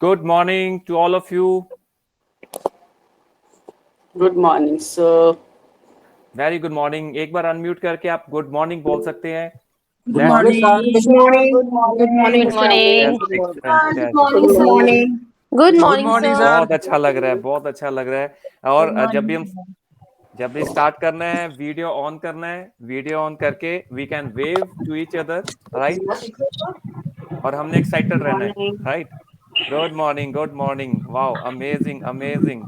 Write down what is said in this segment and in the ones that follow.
Good morning to all of you. Good morning, sir. Very good morning. एक बार unmute करके आप good morning बोल सकते हैं. Good That's morning, sir. Good morning. Good Good morning. morning. Good morning. Good excellent. morning. Good That's morning, Good sir. morning. Good Good morning, morning, sir. बहुत अच्छा लग रहा है, बहुत अच्छा लग रहा है. और Good morning. जब भी स्टार्ट करना है, वीडियो ऑन करना है. वीडियो ऑन करके we can wave to each other, right. और हमने एक्साइटेड रहना है, Morning. Right. Good morning, good morning. Wow, amazing, amazing.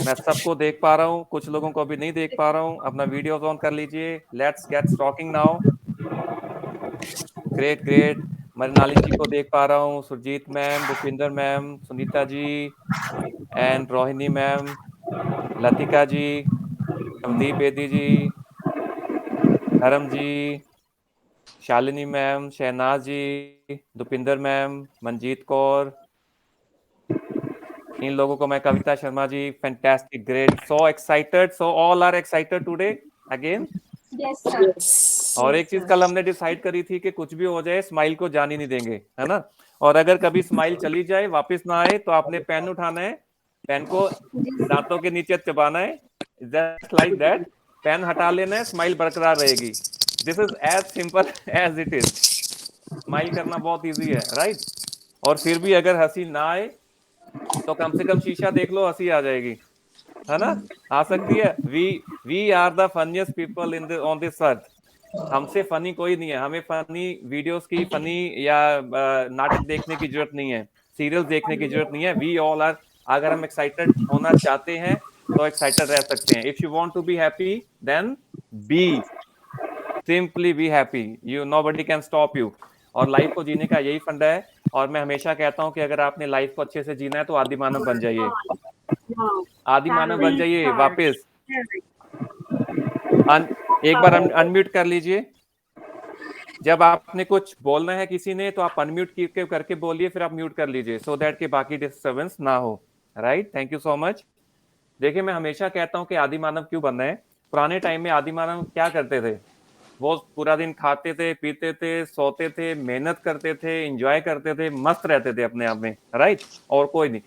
मैं सबको देख पा रहा हूँ, कुछ लोगों को अभी नहीं देख पा रहा हूँ. अपना वीडियो ऑन कर लीजिए. Let's get talking now. Great, great. Marnali ji को देख पा रहा हूँ, Surjit ma'am, Bhupinder ma'am, Sunita ji and Rohini ma'am, Latika ji, Kamdeep Bedi ji, Dharam ji, Shalini ma'am, Shahnaz ji, Dupinder ma'am, Manjeet Kaur. इन लोगों को मैं, Kavita Sharma ji, fantastic, great, so excited, so all are excited today again. Yes, sir. Yes. और एक चीज कल हमने डिसाइड करी थी कि कुछ भी हो जाए स्माइल को जाने नहीं देंगे, है ना. और अगर कभी स्माइल चली जाए, वापस ना आए, तो आपने पेन उठाना है, पेन को दांतों के नीचे चबाना है, जस्ट लाइक दैट. पेन हटा लेना है, स्माइल बरकरार रहेगी. This is as simple as it is. Smile करना बहुत इजी है, राइट. और फिर भी अगर हंसी ना आए, तो कम से कम शीशा देख लो, हंसी आ जाएगी, है ना. आ सकती है. We are the funniest people in on this earth. हमसे फनी कोई नहीं है. हमें फनी वीडियोस की, फनी या नाटक देखने की जरूरत नहीं है, सीरियल्स देखने की जरूरत नहीं है. We all are. अगर हम एक्साइटेड होना चाहते हैं तो एक्साइटेड रह सकते हैं. If you want to be happy, then be, simply be happy. You, nobody can stop you. और लाइफ को जीने का यही फंडा है. और मैं हमेशा कहता हूं कि अगर आपने लाइफ को अच्छे से जीना है तो आदि मानव बन जाइए. आदि मानव बन जाइए वापस. एक बार अनम्यूट कर लीजिए. जब आपने कुछ बोलना है किसी ने, तो आप अनम्यूट करके बोलिए, फिर आप म्यूट कर लीजिए, सो दैट कि बाकी डिस्टर्बेंस ना हो, right. Thank you so much. देखिए, मैं हमेशा कहता हूं कि आदि मानव क्यों बनना है. पुराने टाइम में आदि मानव क्या करते थे. वो पूरा दिन खाते थे, पीते थे, सोते थे, मेहनत करते थे, एंजॉय करते थे, मस्त रहते थे अपने आप में, राइट. और कोई नहीं.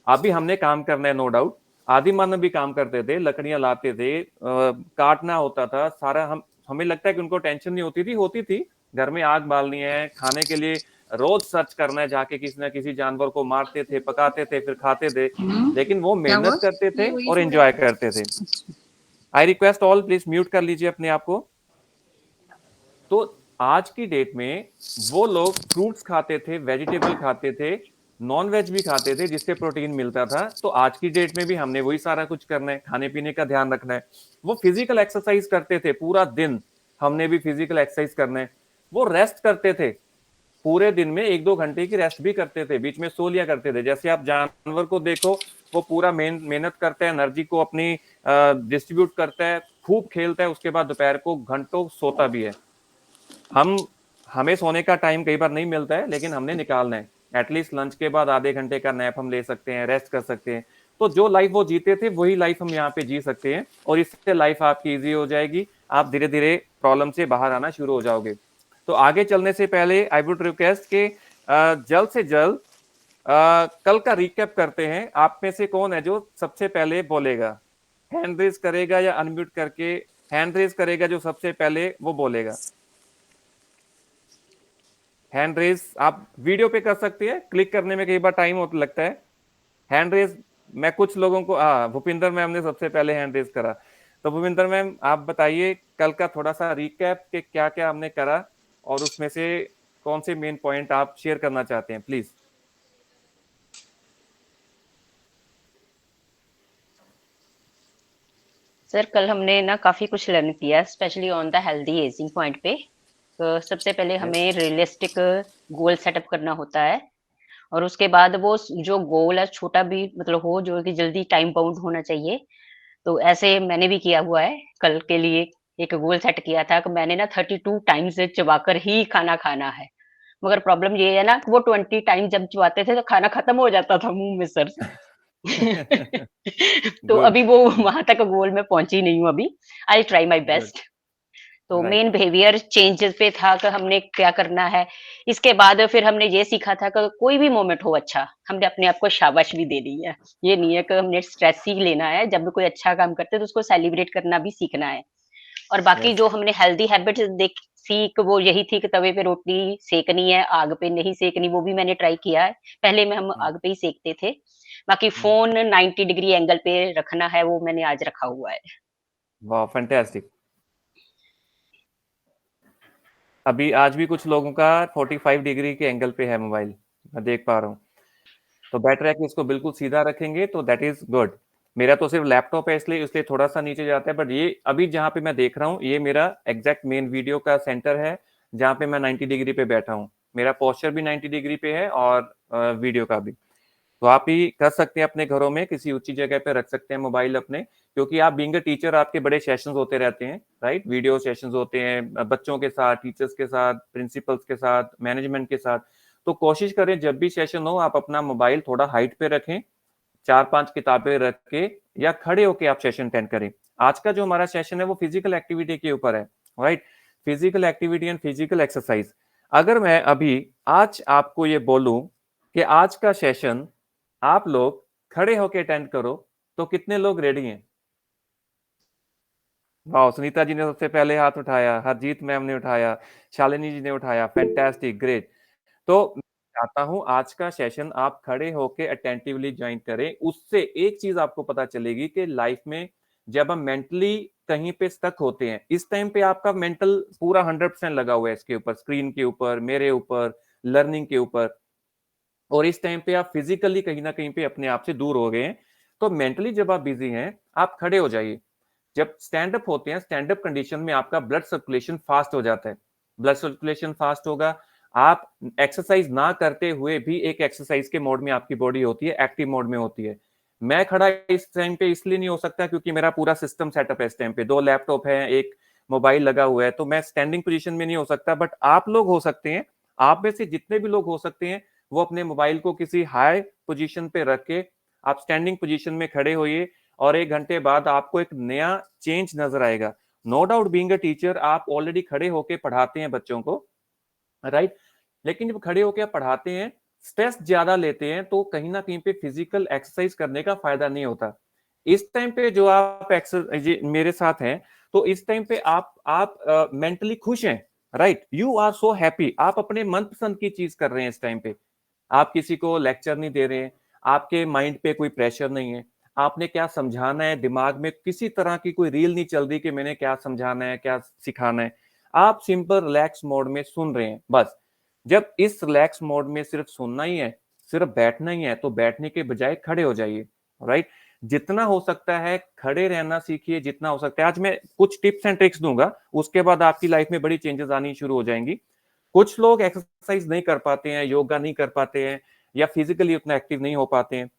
अभी हमने काम करना है, नो डाउट. आदि मानव भी काम करते थे, लकड़ियां लाते थे, काटना होता था सारा. हमें लगता है कि उनको टेंशन नहीं होती थी. होती थी. घर में आग बालनी है, खाने के लिए रोज सर्च करना है, जाके किसी ना किसी जानवर को मारते थे, पकाते थे, फिर खाते थे. लेकिन वो मेहनत करते थे और एंजॉय करते थे. I request all, please mute कर लीजिए अपने आप को. तो आज की डेट में वो लोग फ्रूट्स खाते थे, वेजिटेबल खाते थे, नॉन वेज भी खाते थे, जिससे प्रोटीन मिलता था. तो आज की डेट में भी हमने वही सारा कुछ करना है, खाने पीने का ध्यान रखना है. वो फिजिकल एक्सरसाइज करते थे पूरा दिन. हमने भी फिजिकल एक्सरसाइज करना है. वो रेस्ट करते थे. पूरे दिन में 1-2 घंटे की रेस्ट भी करते थे, बीच में सो लिया करते थे. जैसे आप जानवर को देखो, वो पूरा मेहनत करता है, एनर्जी को अपनी डिस्ट्रीब्यूट करता है, खूब खेलता है, उसके बाद दोपहर को घंटों सोता भी है. हमें सोने का टाइम कई बार नहीं मिलता है, लेकिन हमने निकालना है. एटलीस्ट लंच के बाद आधे घंटे का नैप हम ले सकते हैं, रेस्ट कर सकते हैं. तो जो लाइफ वो जीते थे, वही लाइफ हम यहाँ पे जी सकते हैं. और इससे लाइफ आपकी इजी हो जाएगी. आप धीरे धीरे प्रॉब्लम से बाहर आना शुरू हो जाओगे. तो आगे चलने से पहले आई वुड रिक्वेस्ट के जल्द से जल्द कल का रिकैप करते हैं. आप में से कौन है जो सबसे पहले बोलेगा, हैंड रेज करेगा, या अनम्यूट करके हैंड रेज करेगा जो सबसे पहले वो बोलेगा. हैंड रेज आप वीडियो पे कर सकते हैं, क्लिक करने में कई बार टाइम होता लगता है. हैंड रेज मैं कुछ लोगों को, भूपिंदर मैम ने सबसे पहले हैंड रेज करा. तो भूपिंदर मैम, आप बताइए कल का थोड़ा सा रिकैप के क्या क्या हमने करा, और उसमें से कौन से मेन पॉइंट आप शेयर करना चाहते हैं, प्लीज. सर, कल हमने ना काफी कुछ लर्न किया, specially on the healthy ageing point पे. तो सबसे पहले हमें रियलिस्टिक गोल सेटअप करना होता है. और उसके बाद वो जो गोल है छोटा भी मतलब हो, जो कि जल्दी टाइम बाउंड होना चाहिए. तो ऐसे मैंने भी किया हुआ है. कल के लिए एक गोल सेट किया था कि मैंने ना 32 टाइम्स चबाकर ही खाना खाना है. मगर प्रॉब्लम ये है ना कि वो 20 टाइम जब चबाते थे तो खाना खत्म हो जाता था मुंह में सर. तो गुड, अभी वो वहां तक गोल में पहुंची नहीं हूँ अभी. I try my good. Best. तो राइट। मेन बिहेवियर चेंजेस पे था कि हमने क्या करना है। इसके बाद फिर हमने ये सीखा था कि कोई भी मोमेंट हो अच्छा, हमने अपने आप को शाबाश भी दे दी है। ये नहीं है कि हमने स्ट्रेस ही लेना है, जब भी कोई अच्छा काम करते हैं तो उसको सेलिब्रेट करना भी सीखना है। और बाकी यस। जो हमने हेल्दी हैबिट्स सीख वो यही थी कि तवे पे रोटी सेकनी है, आग पे नहीं सेकनी, वो भी मैंने ट्राई किया है। पहले में हम हम्म, आग पे ही सेकते थे। बाकी हम्म, फ़ोन 90 डिग्री एंगल पे रखना है, वो मैंने आज रखा हुआ है। वाह, फैंटास्टिक। अभी आज भी कुछ लोगों का 45 डिग्री के एंगल पे है मोबाइल, मैं देख पा रहा हूँ। तो बेटर है कि इसको बिल्कुल सीधा रखेंगे तो दैट इज गुड। मेरा तो सिर्फ लैपटॉप है इसलिए इसलिए थोड़ा सा नीचे जाता है, बट ये अभी जहाँ पे मैं देख रहा हूँ ये मेरा एग्जैक्ट मेन वीडियो का सेंटर है, जहाँ पे मैं 90 डिग्री पे बैठा हूँ। मेरा पोस्चर भी 90 डिग्री पे है और वीडियो का भी। तो आप ही कर सकते हैं अपने घरों में किसी ऊंची जगह पे रख सकते हैं मोबाइल अपने, क्योंकि आप बीइंग अ टीचर आपके बड़े सेशंस होते रहते हैं, राइट? वीडियो सेशंस होते हैं बच्चों के साथ, टीचर्स के साथ, प्रिंसिपल्स के साथ, मैनेजमेंट के साथ। तो कोशिश करें जब भी सेशन हो आप अपना मोबाइल थोड़ा हाइट पे रखें, 4-5 किताबें रख के या खड़े होके आप सेशन अटेंड करें। आज का जो हमारा सेशन है वो फिजिकल एक्टिविटी के ऊपर है, right? Physical activity and physical exercise. अगर मैं अभी आज आपको ये बोलूं कि आज का सेशन आप लोग खड़े होके अटेंड करो, तो कितने लोग रेडी हैं? वाह, सुनीता जी ने सबसे पहले हाथ उठाया, हरजीत मैम ने उठाया, शालिनी जी ने उठाया, फैंटास्टिक, ग्रेट। तो मैं चाहता हूं आज का सेशन आप खड़े होके अटेंटिवली ज्वाइन करें। उससे एक चीज आपको पता चलेगी कि लाइफ में जब हम मेंटली कहीं पे स्टक होते हैं, इस टाइम पे आपका मेंटल पूरा 100% लगा हुआ है इसके ऊपर, स्क्रीन के ऊपर, मेरे ऊपर, लर्निंग के ऊपर, और इस टाइम पे आप फिजिकली कहीं ना कहीं पे अपने आप से दूर हो गए हैं। तो मेंटली जब आप बिजी हैं, आप खड़े हो जाइए। जब स्टैंड अप होते हैं, स्टैंड अप कंडीशन में आपका ब्लड सर्कुलेशन फास्ट हो जाता है। ब्लड सर्कुलेशन फास्ट होगा, आप एक्सरसाइज ना करते हुए भी एक एक्सरसाइज के मोड में आपकी बॉडी होती है, एक्टिव मोड में होती है। मैं खड़ा इस टाइम पे इसलिए नहीं हो सकता क्योंकि मेरा पूरा सिस्टम सेटअप है इस टाइम पे, 2 लैपटॉप है, एक मोबाइल लगा हुआ है, तो मैं स्टैंडिंग पोजीशन में नहीं हो सकता, बट आप लोग हो सकते हैं। आप में से जितने भी लोग हो सकते हैं वो अपने मोबाइल को किसी हाई पोजीशन पे रख के आप स्टैंडिंग पोजीशन में खड़े होइए, और 1 घंटे बाद आपको एक नया चेंज नजर आएगा। No doubt being a teacher आप ऑलरेडी खड़े होके पढ़ाते हैं बच्चों को, राइट? लेकिन जब खड़े होके आप पढ़ाते हैं, स्ट्रेस ज्यादा लेते हैं, तो कहीं ना कहीं पे फिजिकल एक्सरसाइज करने का फायदा नहीं होता। इस टाइम पे जो आप एक्सरसाइज मेरे साथ हैं, तो इस टाइम पे आप मेंटली खुश हैं, right? You are so happy, आप अपने मनपसंद की चीज कर रहे हैं इस टाइम पे। आप किसी को लेक्चर नहीं दे रहे हैं, आपके माइंड पे कोई प्रेशर नहीं है, आपने क्या समझाना है, दिमाग में किसी तरह की कोई रील नहीं चल रही कि मैंने क्या समझाना है, क्या सिखाना है। आप सिंपल रिलैक्स मोड में सुन रहे हैं बस। जब इस रिलैक्स मोड में सिर्फ सुनना ही है, सिर्फ बैठना ही है, तो बैठने के बजाय खड़े हो जाइए, राइट? जितना हो सकता है खड़े रहना सीखिए, जितना हो सकता है। आज मैं कुछ टिप्स एंड ट्रिक्स दूंगा, उसके बाद आपकी लाइफ में बड़ी चेंजेस आनी शुरू हो जाएंगी। कुछ लोग एक्सरसाइज नहीं कर पाते हैं, योगा नहीं कर पाते हैं, या फिजिकली उतना एक्टिव नहीं हो पाते हैं।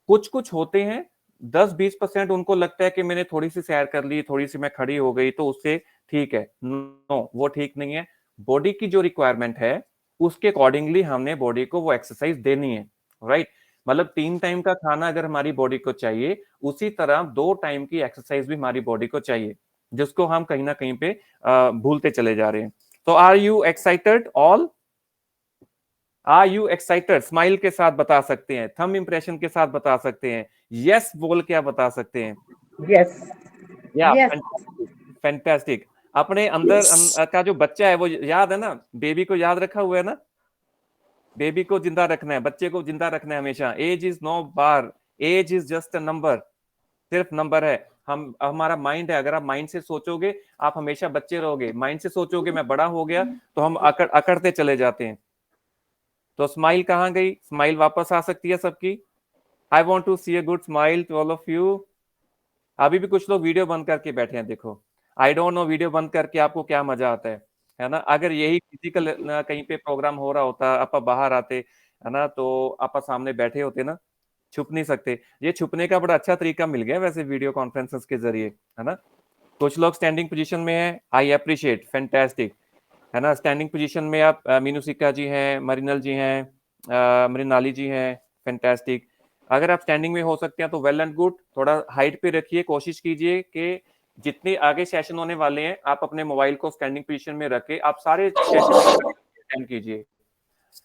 कुछ कुछ होते हैं, 10-20% उनको लगता है कि मैंने थोड़ी सी सैर कर ली, थोड़ी सी मैं खड़ी हो गई तो उससे ठीक है। नो, वो ठीक नहीं है। बॉडी की जो रिक्वायरमेंट है उसके अकॉर्डिंगली हमने बॉडी को वो एक्सरसाइज देनी है, राइट? मतलब 3 टाइम का खाना अगर हमारी बॉडी को चाहिए, उसी तरह 2 टाइम की एक्सरसाइज भी हमारी बॉडी को चाहिए, जिसको हम कहीं ना कहीं पे भूलते चले जा रहे हैं। तो are you excited all? Are you excited? Smile के साथ बता सकते हैं, थंब इंप्रेशन के साथ बता सकते हैं, यस बोल के आप बता सकते हैं। Yes. या Yes. फैंटास्टिक। अपने अंदर Yes. का जो बच्चा है वो याद है ना, बेबी को याद रखा हुआ है ना? बेबी को जिंदा रखना है, बच्चे को जिंदा रखना है हमेशा। Age is no bar, age is just a number, सिर्फ नंबर है। हम हमारा माइंड है, अगर आप माइंड से सोचोगे आप हमेशा बच्चे रहोगे, माइंड से सोचोगे मैं बड़ा हो गया तो हम अकड़ते चले जाते हैं। तो स्माइल कहाँ गई? स्माइल वापस आ सकती है सबकी। I want to see a good smile to all of you. अभी भी कुछ लोग वीडियो बंद करके बैठे हैं, देखो। आई डोंट नो वीडियो बंद करके आपको क्या मजा आता है ना? अगर यही फिजिकल कहीं पे प्रोग्राम हो रहा होता, आप बाहर आते, है ना, तो आप सामने बैठे होते ना, छुप नहीं सकते। ये छुपने का बड़ा अच्छा तरीका मिल गया वैसे वीडियो कॉन्फ्रेंसेस के जरिए, है ना? कुछ लोग स्टैंडिंग पोजीशन में है, आई अप्रिशिएट, फैंटास्टिक, है ना? स्टैंडिंग पोजीशन में आप मीनूसिका जी हैं, मरिनल जी हैं, मृणाली जी हैं, फैंटास्टिक। अगर आप स्टैंडिंग में हो सकते हैं तो वेल एंड गुड। थोड़ा हाइट पे रखिए, कोशिश कीजिए कि जितने आगे सेशन होने वाले हैं आप अपने मोबाइल को स्टैंडिंग पोजीशन में रख के आप सारे सेशन अटेंड कीजिए।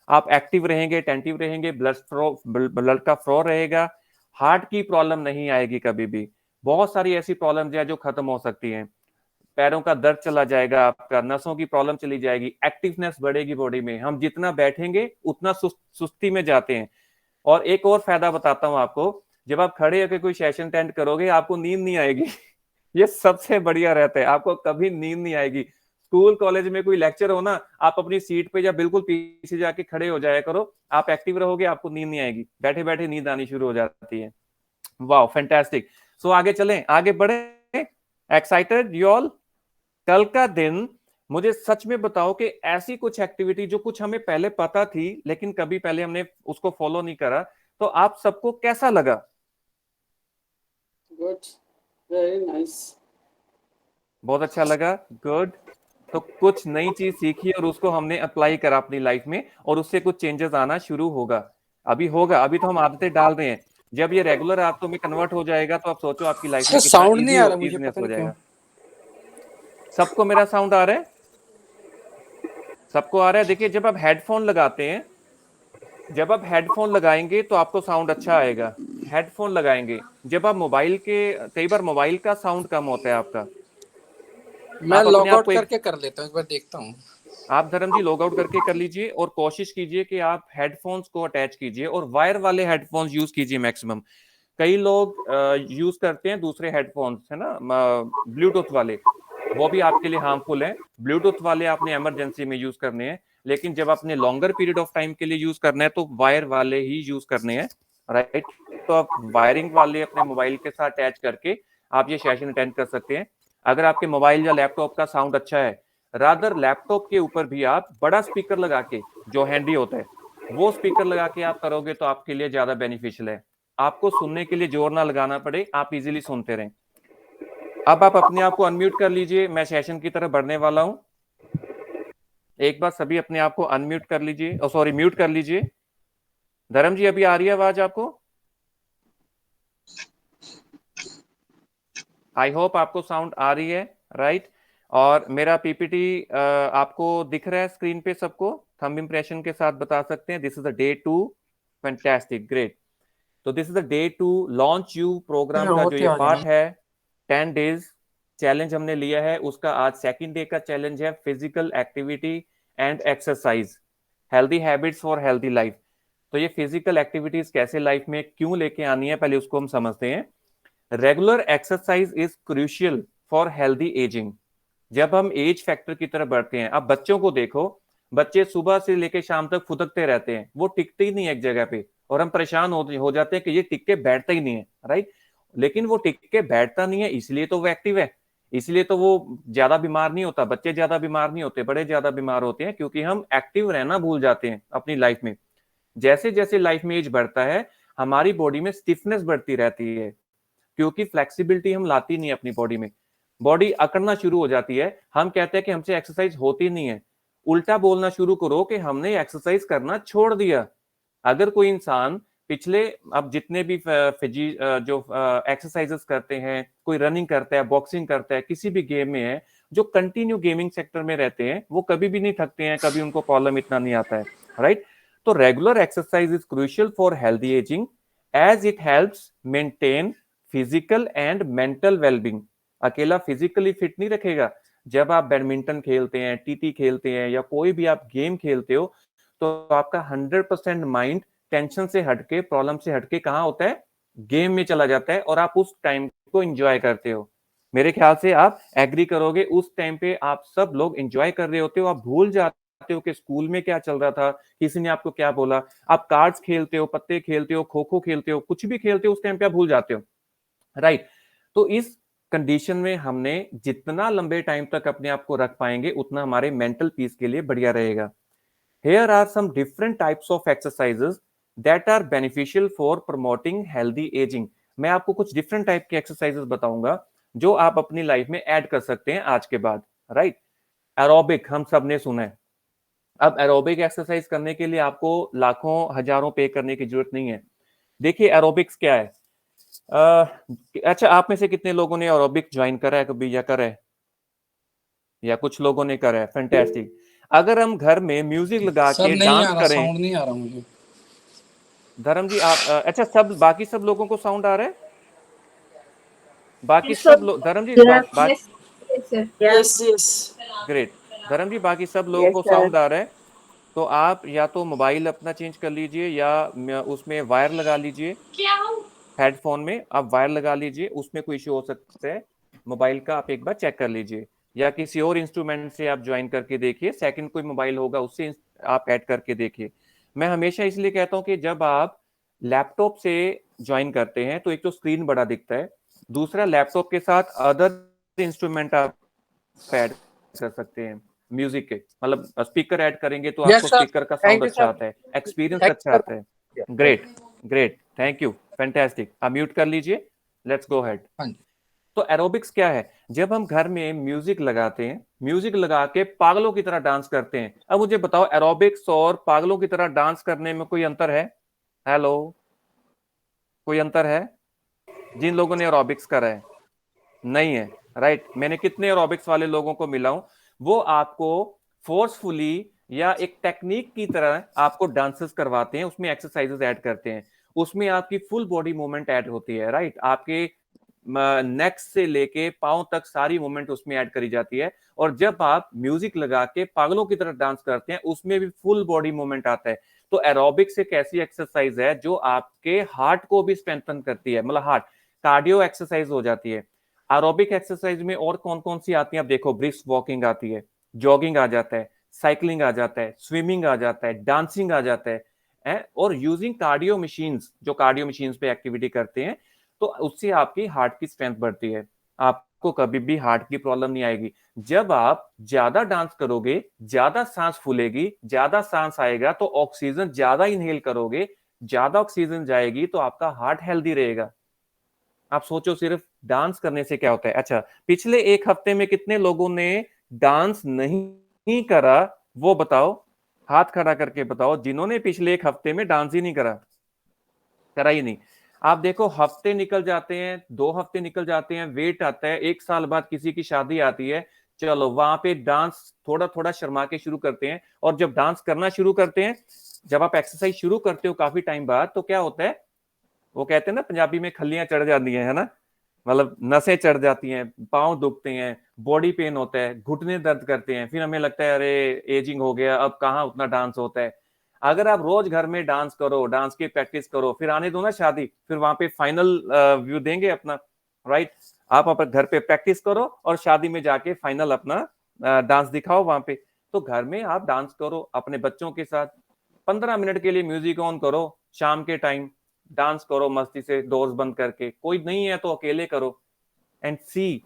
आप एक्टिव रहेंगे, अटेंटिव रहेंगे, ब्लड का फ्लो रहेगा, हार्ट की प्रॉब्लम नहीं आएगी कभी भी। बहुत सारी ऐसी प्रॉब्लम्स हैं जो खत्म हो सकती हैं। पैरों का दर्द चला जाएगा, आपका नसों की प्रॉब्लम चली जाएगी, एक्टिवनेस बढ़ेगी बॉडी में। हम जितना बैठेंगे उतना सुस्ती में जाते हैं। और एक और फायदा बताता हूं आपको, जब आप खड़े होकर कोई सेशन अटेंड करोगे आपको नींद नहीं आएगी। ये सबसे बढ़िया रहता है, आपको कभी नींद नहीं आएगी। स्कूल कॉलेज में कोई लेक्चर हो ना, आप अपनी सीट पे या बिल्कुल पीछे जाके खड़े हो जाया करो, आप एक्टिव रहोगे, आपको नींद नहीं आएगी। बैठे बैठे नींद आनी शुरू हो जाती है। वाह, फैंटास्टिक। सो आगे चलें, आगे बढ़े। Excited you all? कल का दिन मुझे सच में बताओ कि ऐसी कुछ एक्टिविटी जो कुछ हमें पहले पता थी लेकिन कभी पहले हमने उसको फॉलो नहीं करा, तो आप सबको कैसा लगा? Good. Very nice. बहुत अच्छा लगा, गुड। तो कुछ नई चीज सीखी और उसको हमने अप्लाई करा अपनी लाइफ में और उससे कुछ चेंजेस आना शुरू होगा। अभी होगा, अभी तो हम आदतें डाल रहे हैं। जब ये रेगुलर आदतों में कन्वर्ट हो जाएगा तो आप सोचो आपकी लाइफ में सर कितना साउंड नहीं आ रहा, मुझे इजीनेस पता हो नहीं क्यों। जाएगा। सबको मेरा साउंड आ रहा है? सबको आ रहा है? देखिए, जब आप हेडफोन लगाते हैं, जब आप हेडफोन लगाएंगे तो आपको साउंड अच्छा आएगा। हेडफोन लगाएंगे। जब आप मोबाइल के, कई बार मोबाइल का साउंड कम होता है आपका। मैं आप अपने लॉग आप आउट को करके कर लेता हूँ, एक बार देखता हूँ। आप धर्म जी लॉग आउट करके कर लीजिए और कोशिश कीजिए कि आप हेडफोन्स को अटैच कीजिए और वायर वाले हेडफोन्स यूज कीजिए मैक्सिमम। कई लोग यूज करते हैं दूसरे हेडफोन्स, है ना, ब्लूटूथ वाले, वो भी आपके लिए हार्मफुल है। ब्लूटूथ वाले आपने इमरजेंसी में यूज करने हैं, लेकिन जब आपने लॉन्गर पीरियड ऑफ टाइम के लिए यूज करना है तो वायर वाले ही यूज करने हैं, राइट? तो आप वायरिंग वाले अपने मोबाइल के साथ अटैच करके आप ये सेशन अटेंड कर सकते हैं। अगर आपके मोबाइल या लैपटॉप का साउंड अच्छा है, रादर लैपटॉप के ऊपर भी आप बड़ा स्पीकर लगा के, जो हैंडी होता है, वो स्पीकर लगा के आप करोगे तो आपके लिए ज्यादा बेनिफिशियल है। आपको सुनने के लिए जोर ना लगाना पड़े, आप इजीली सुनते रहें। अब आप अपने आप को अनम्यूट कर लीजिए, मैं सेशन की तरफ बढ़ने वाला हूं। एक बार सभी अपने आप को अनम्यूट कर लीजिए, सॉरी म्यूट कर लीजिए। धर्म जी, अभी आ रही है आवाज आपको? आई होप आपको साउंड आ रही है, राइट? और मेरा पीपीटी आपको दिख रहा है स्क्रीन पे सबको? थंब इंप्रेशन के साथ बता सकते हैं this is the day 2। Fantastic, great. तो this is the day 2 launch you program का जो होते ये आ पार्ट जाना। है। 10 डेज चैलेंज हमने लिया है, उसका आज सेकंड डे का चैलेंज है, physical activity and exercise, healthy habits for healthy life. तो ये फिजिकल एक्टिविटीज कैसे लाइफ में क्यों लेके आनी है, पहले उसको हम समझते हैं। Regular exercise is crucial for healthy ageing. जब हम एज फैक्टर की तरफ बढ़ते हैं, अब बच्चों को देखो, बच्चे सुबह से लेकर शाम तक फुदकते रहते हैं, वो टिकते ही नहीं एक जगह पे, और हम परेशान हो जाते हैं कि ये टिक के बैठता ही नहीं है, राइट? लेकिन वो टिक के बैठता नहीं है इसलिए तो वो एक्टिव है, इसलिए तो वो ज्यादा बीमार नहीं होता। बच्चे ज्यादा बीमार नहीं होते, बड़े ज्यादा बीमार होते हैं क्योंकि हम एक्टिव रहना भूल जाते हैं अपनी लाइफ में। जैसे जैसे लाइफ में एज बढ़ता है, हमारी बॉडी में स्टिफनेस बढ़ती रहती है क्योंकि फ्लेक्सिबिलिटी हम लाती नहीं अपनी बॉडी में। बॉडी अकड़ना शुरू हो जाती है। हम कहते हैं कि हमसे एक्सरसाइज होती नहीं है। उल्टा बोलना शुरू करो कि हमने एक्सरसाइज करना छोड़ दिया। अगर कोई इंसान पिछले, अब जितने भी फिजी जो एक्सरसाइजेस करते हैं, कोई रनिंग करता है, बॉक्सिंग करता है, किसी भी गेम में है, जो कंटिन्यू गेमिंग सेक्टर में रहते हैं, वो कभी भी नहीं थकते हैं, कभी उनको प्रॉब्लम इतना नहीं आता है, राइट? तो regular exercise is crucial for healthy ageing as it helps maintain physical and mental wellbeing. अकेला फिजिकली फिट नहीं रखेगा। जब आप बैडमिंटन खेलते हैं, टीटी खेलते हैं, या कोई भी आप गेम खेलते हो, तो आपका 100% माइंड टेंशन से हटके, प्रॉब्लम से हटके कहाँ होता है? गेम में चला जाता है, और आप उस टाइम को एंजॉय करते हो। मेरे ख्याल से आप एग्री करोगे, उस टाइम पे आप सब लोग एंजॉय कर रहे होते हो, आप भूल जाते हो कि स्कूल में क्या चल रहा था, किसी ने आपको क्या बोला। आप कार्ड्स खेलते हो, पत्ते खेलते हो, खो खो खेलते हो, कुछ भी खेलते हो, उस टाइम पे आप भूल जाते हो, राइट? तो इस कंडीशन में हमने जितना लंबे टाइम तक अपने आप को रख पाएंगे उतना हमारे मेंटल पीस के लिए बढ़िया रहेगा। Here are some different types of exercises that are beneficial for promoting healthy aging. मैं आपको कुछ डिफरेंट टाइप के एक्सरसाइजेस बताऊंगा जो आप अपनी लाइफ में ऐड कर सकते हैं आज के बाद, राइट? एरोबिक हम सब ने सुना है। अब एरोबिक एक्सरसाइज करने के लिए आपको लाखों हजारों पे करने की जरूरत नहीं है। देखिए एरोबिक्स क्या है। अच्छा, आप में से कितने लोगों ने एरोबिक ज्वाइन करा है कभी या करा है, या कुछ लोगों ने करा है? फैंटास्टिक। अगर हम घर में म्यूजिक लगा सर के नहीं डांस आ रहा, करें, साउंड नहीं आ रहा मुझे। धर्म जी आप अच्छा, सब बाकी सब लोगों को साउंड आ रहा है? बाकी Yes, सब sir. लोग, धर्म जी Yeah. बात, Yes. Yes, sir. Yes, yes. Great. धर्म जी बाकी सब लोगों Yes, को sir. साउंड आ रहा है, तो आप या तो मोबाइल अपना चेंज कर लीजिए या उसमें वायर लगा लीजिए, हेडफोन में आप वायर लगा लीजिए, उसमें कोई इश्यू हो सकता है मोबाइल का, आप एक बार चेक कर लीजिए, या किसी और इंस्ट्रूमेंट से आप ज्वाइन करके देखिए, सेकंड कोई मोबाइल होगा उससे आप ऐड करके देखिए। मैं हमेशा इसलिए कहता हूं कि जब आप लैपटॉप से ज्वाइन करते हैं तो एक तो स्क्रीन बड़ा दिखता है, दूसरा लैपटॉप के साथ अदर इंस्ट्रूमेंट आप ऐड कर सकते हैं म्यूजिक के, मतलब स्पीकर ऐड करेंगे तो यस आपको सर, स्पीकर का साउंड थैंक यू अच्छा सर। आता है, एक्सपीरियंस थैंक अच्छा यू आता है। Sir. Great great, thank you, fantastic. आप म्यूट कर लीजिए, लेट्स गो हेड। हाँ जी। तो एरोबिक्स क्या है? जब हम घर में म्यूजिक लगाते हैं, म्यूजिक लगा के पागलों की तरह डांस करते हैं। अब मुझे बताओ, एरोबिक्स और पागलों की तरह डांस करने में कोई अंतर है? हेलो, कोई अंतर है? जिन लोगों ने एरोबिक्स करा है, नहीं है, राइट। मैंने कितने एरोबिक्स वाले लोगों को मिला हूं, वो आपको फोर्सफुली या एक टेक्निक की तरह आपको डांसेस करवाते हैं, उसमें एक्सरसाइजेस ऐड करते हैं, उसमें आपकी फुल बॉडी मूवमेंट ऐड होती है, राइट। आपके नेक से लेके पांव तक सारी मूवमेंट उसमें ऐड करी जाती है, और जब आप म्यूजिक लगा के पागलों की तरह डांस करते हैं उसमें भी फुल बॉडी मूवमेंट आता है। तो एरोबिक्स एक ऐसी एक्सरसाइज है जो आपके हार्ट को भी स्ट्रेंथन करती है, मतलब हार्ट कार्डियो एक्सरसाइज हो जाती है। एरोबिक एक्सरसाइज में और कौन कौन सी आती है आप देखो, ब्रिस्क वॉकिंग आती है, जॉगिंग आ जाता है, साइकिलिंग आ जाता है, स्विमिंग आ जाता है, डांसिंग आ जाता है, और यूजिंग कार्डियो मशीन्स, जो कार्डियो मशीन्स पे एक्टिविटी करते हैं, तो उससे आपकी हार्ट की स्ट्रेंथ बढ़ती है, आपको कभी भी हार्ट की प्रॉब्लम नहीं आएगी। जब आप ज्यादा डांस करोगे, ज्यादा सांस फूलेगी, ज्यादा सांस आएगा तो ऑक्सीजन ज्यादा इनहेल करोगे, ज्यादा ऑक्सीजन जाएगी तो आपका हार्ट हेल्दी रहेगा। आप सोचो सिर्फ डांस करने से क्या होता है। अच्छा, पिछले एक हफ्ते में कितने लोगों ने डांस नहीं करा, वो बताओ, हाथ खड़ा करके बताओ, जिन्होंने पिछले एक हफ्ते में डांस ही नहीं करा ही नहीं। आप देखो, हफ्ते निकल जाते हैं, 2 हफ्ते निकल जाते हैं, वेट आता है, 1 साल बाद किसी की शादी आती है, चलो वहां पे डांस थोड़ा थोड़ा शर्मा के शुरू करते हैं, और जब डांस करना शुरू करते हैं, जब आप एक्सरसाइज शुरू करते हो काफी टाइम बाद, तो क्या होता है, वो कहते हैं ना पंजाबी में, खलियां चढ़ जाती है ना, मतलब नसें चढ़ जाती हैं, पांव दुखते हैं, बॉडी पेन होता है, घुटने दर्द करते हैं, फिर हमें लगता है अरे एजिंग हो गया, अब कहाँ उतना डांस होता है। अगर आप रोज घर में डांस करो, डांस की प्रैक्टिस करो, फिर आने दो ना शादी, फिर वहां पे फाइनल व्यू देंगे अपना, राइट। आप अपने घर पे प्रैक्टिस करो और शादी में जाके फाइनल अपना डांस दिखाओ वहां पे। तो घर में आप डांस करो अपने बच्चों के साथ, 15 मिनट के लिए म्यूजिक ऑन करो, शाम के टाइम डांस करो मस्ती से, डोर्स बंद करके, कोई नहीं है तो अकेले करो, एंड सी,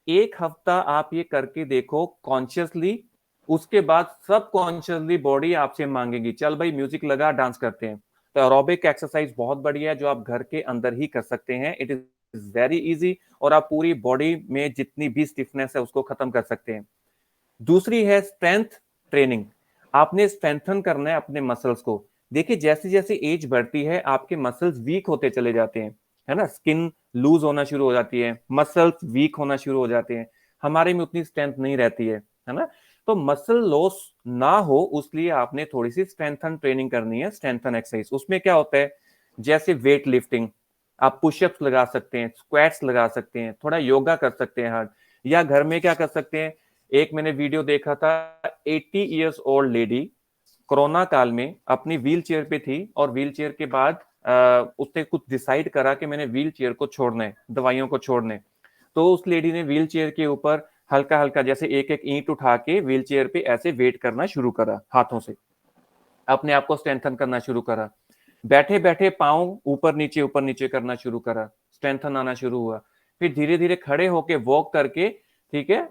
1 हफ्ता आप ये करके देखो कॉन्शियसली, उसके बाद सब कॉन्शियसली बॉडी आपसे मांगेगी, चल भाई म्यूजिक लगा, डांस करते हैं। तो एरोबिक एक्सरसाइज बहुत बढ़िया है जो आप घर के अंदर ही कर सकते हैं, इट इज वेरी इजी, और आप पूरी बॉडी में जितनी भी स्टिफनेस है उसको खत्म कर सकते हैं। दूसरी है स्ट्रेंथ ट्रेनिंग, आपने स्ट्रेंथन करना है अपने मसल्स को। देखिए, जैसे जैसे एज बढ़ती है आपके मसल्स वीक होते चले जाते हैं, है ना, स्किन लूज होना शुरू हो जाती है, मसल्स वीक होना शुरू हो जाते हैं, हमारे में उतनी स्ट्रेंथ नहीं रहती है ना। तो मसल लॉस ना हो उसलिए आपने थोड़ी सी स्ट्रेंथन ट्रेनिंग करनी है, स्ट्रेंथन एक्सरसाइज। उसमें क्या होता है, जैसे वेट लिफ्टिंग, आप पुशअप्स लगा सकते हैं, स्क्वाट्स लगा सकते हैं, थोड़ा योगा कर सकते हैं हार्ड, या घर में क्या कर सकते हैं, एक मैंने वीडियो देखा था, 80 इयर्स ओल्ड लेडी कोरोना काल में अपनी व्हील चेयर पे थी, और व्हील चेयर के बाद उसने कुछ डिसाइड करा कि मैंने व्हील चेयर को छोड़ना है, दवाइयों को छोड़ना है। तो उस लेडी ने व्हील चेयर के ऊपर हल्का हल्का जैसे एक एक ईंट उठा के व्हील चेयर पे ऐसे वेट करना शुरू करा, हाथों से अपने आप को स्ट्रेंथन करना शुरू करा, बैठे बैठे पाँव ऊपर नीचे करना शुरू करा, स्ट्रेंथन आना शुरू हुआ। फिर धीरे धीरे खड़े होके वॉक करके, ठीक है,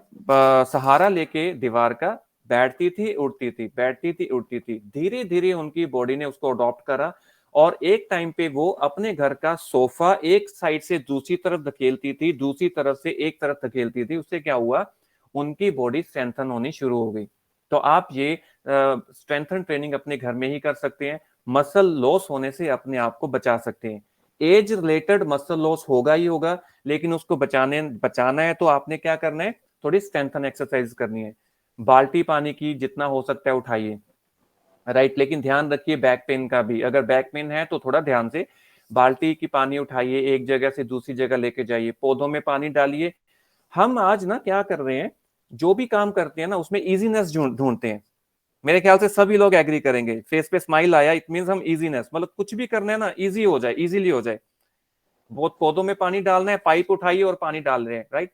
सहारा लेके दीवार का, बैठती थी उठती थी, बैठती थी उठती थी, धीरे धीरे उनकी बॉडी ने उसको अडॉप्ट करा, और एक टाइम पे वो अपने घर का सोफा एक साइड से दूसरी तरफ धकेलती थी, दूसरी तरफ से एक तरफ धकेलती थी। उससे क्या हुआ, उनकी बॉडी स्ट्रेंथन होनी शुरू हो गई। तो आप ये स्ट्रेंथन ट्रेनिंग अपने घर में ही कर सकते हैं, मसल लॉस होने से अपने आप को बचा सकते हैं। एज रिलेटेड मसल लॉस होगा ही होगा, लेकिन उसको बचाना है तो आपने क्या करना है, थोड़ी स्ट्रेंथन एक्सरसाइज करनी है। बाल्टी पानी की जितना हो सकता है उठाइए, राइट। लेकिन ध्यान रखिए बैक पेन का भी, अगर बैक पेन है तो थोड़ा ध्यान से बाल्टी की पानी उठाइए, एक जगह से दूसरी जगह लेके जाइए, पौधों में पानी डालिए। हम आज ना क्या कर रहे हैं, जो भी काम करते हैं ना उसमें इजीनेस ढूंढते हैं। मेरे ख्याल से सभी लोग एग्री करेंगे, फेस पे स्माइल आया इट मींस हम इजीनेस, मतलब कुछ भी करना है ना इजी हो जाए, इजीली हो जाए। बहुत पौधों में पानी डालना है, पाइप उठाइए और पानी डाल रहे हैं, राइट।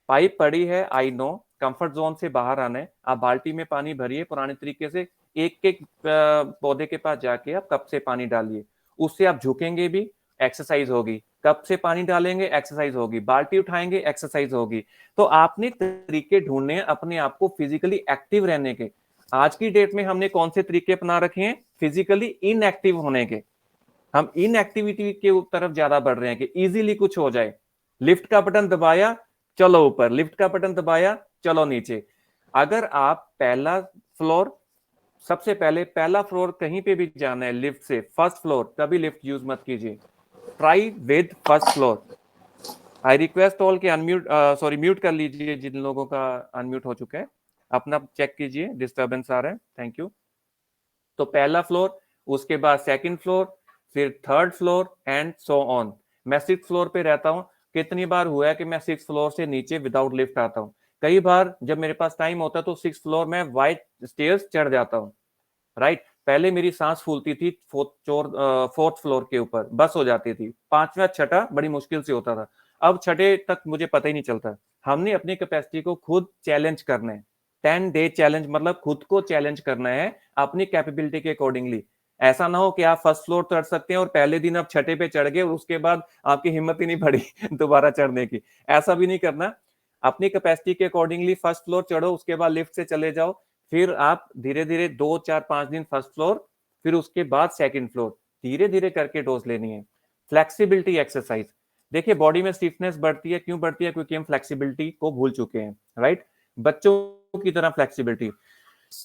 पाइप पड़ी है, आई नो, कंफर्ट जोन से बाहर आना है, आप बाल्टी में पानी भरिए पुराने तरीके से, एक एक पौधे के पास जाके आप कप से पानी डालिए, उससे आप झुकेंगे भी, एक्सरसाइज होगी। कप से पानी डालेंगे, एक्सरसाइज होगी, बाल्टी उठाएंगे, एक्सरसाइज होगी। तो आपने तरीके ढूंढने हैं अपने आप को फिजिकली एक्टिव रहने के। आज की डेट में हमने कौन से तरीके अपना रखे हैं, फिजिकली इनएक्टिव होने के। हम इनएक्टिविटी के तरफ ज्यादा बढ़ रहे हैं कि इजीली कुछ हो जाए। लिफ्ट का बटन दबाया, चलो ऊपर, लिफ्ट का बटन दबाया, चलो नीचे। अगर आप पहला फ्लोर, सबसे पहले पहला फ्लोर कहीं पे भी जाना है लिफ्ट से, फर्स्ट फ्लोर, कभी लिफ्ट यूज मत कीजिए। Try with first floor. I request all के अनम्यूट, सॉरी म्यूट कर लीजिए जिन लोगों का अनम्यूट हो चुका है, अपना चेक कीजिए, डिस्टर्बेंस आ रहा है, थैंक यू। तो पहला फ्लोर, उसके बाद सेकंड फ्लोर, फिर third floor and so on. मैं 6th फ्लोर पे रहता हूँ, कितनी बार हुआ है कि मैं 6th फ्लोर से नीचे विदाउट लिफ्ट आता हूँ। कई बार जब मेरे पास टाइम होता है तो 6th फ्लोर में वाइट स्टेयर्स चढ़ जाता हूँ, राइट। पहले मेरी सांस फूलती थी 4th फ्लोर के ऊपर, बस हो जाती थी। 5वां छठा बड़ी मुश्किल से होता था, अब छठे तक मुझे पता ही नहीं चलता। हमने अपनी कैपेसिटी को खुद चैलेंज करना है। 10 डे चैलेंज, मतलब खुद को चैलेंज करना है अपनी कैपेबिलिटी के अकॉर्डिंगली। ऐसा ना हो कि आप फर्स्ट फ्लोर चढ़ सकते हैं और पहले दिन आप छठे पे चढ़ गए और उसके बाद आपकी हिम्मत ही नहीं बढ़ी दोबारा चढ़ने की। ऐसा भी नहीं करना, अपनी कैपेसिटी के अकॉर्डिंगली फर्स्ट फ्लोर चढ़ो, उसके बाद लिफ्ट से चले जाओ, फिर आप धीरे धीरे 2 4 5 दिन फर्स्ट फ्लोर, फिर उसके बाद सेकंड फ्लोर, धीरे धीरे करके डोज लेनी है। फ्लेक्सिबिलिटी एक्सरसाइज, देखिए बॉडी में स्टिफनेस बढ़ती है, क्यों बढ़ती है, क्योंकि हम फ्लेक्सिबिलिटी को भूल चुके हैं, राइट। बच्चों की तरह फ्लेक्सिबिलिटी।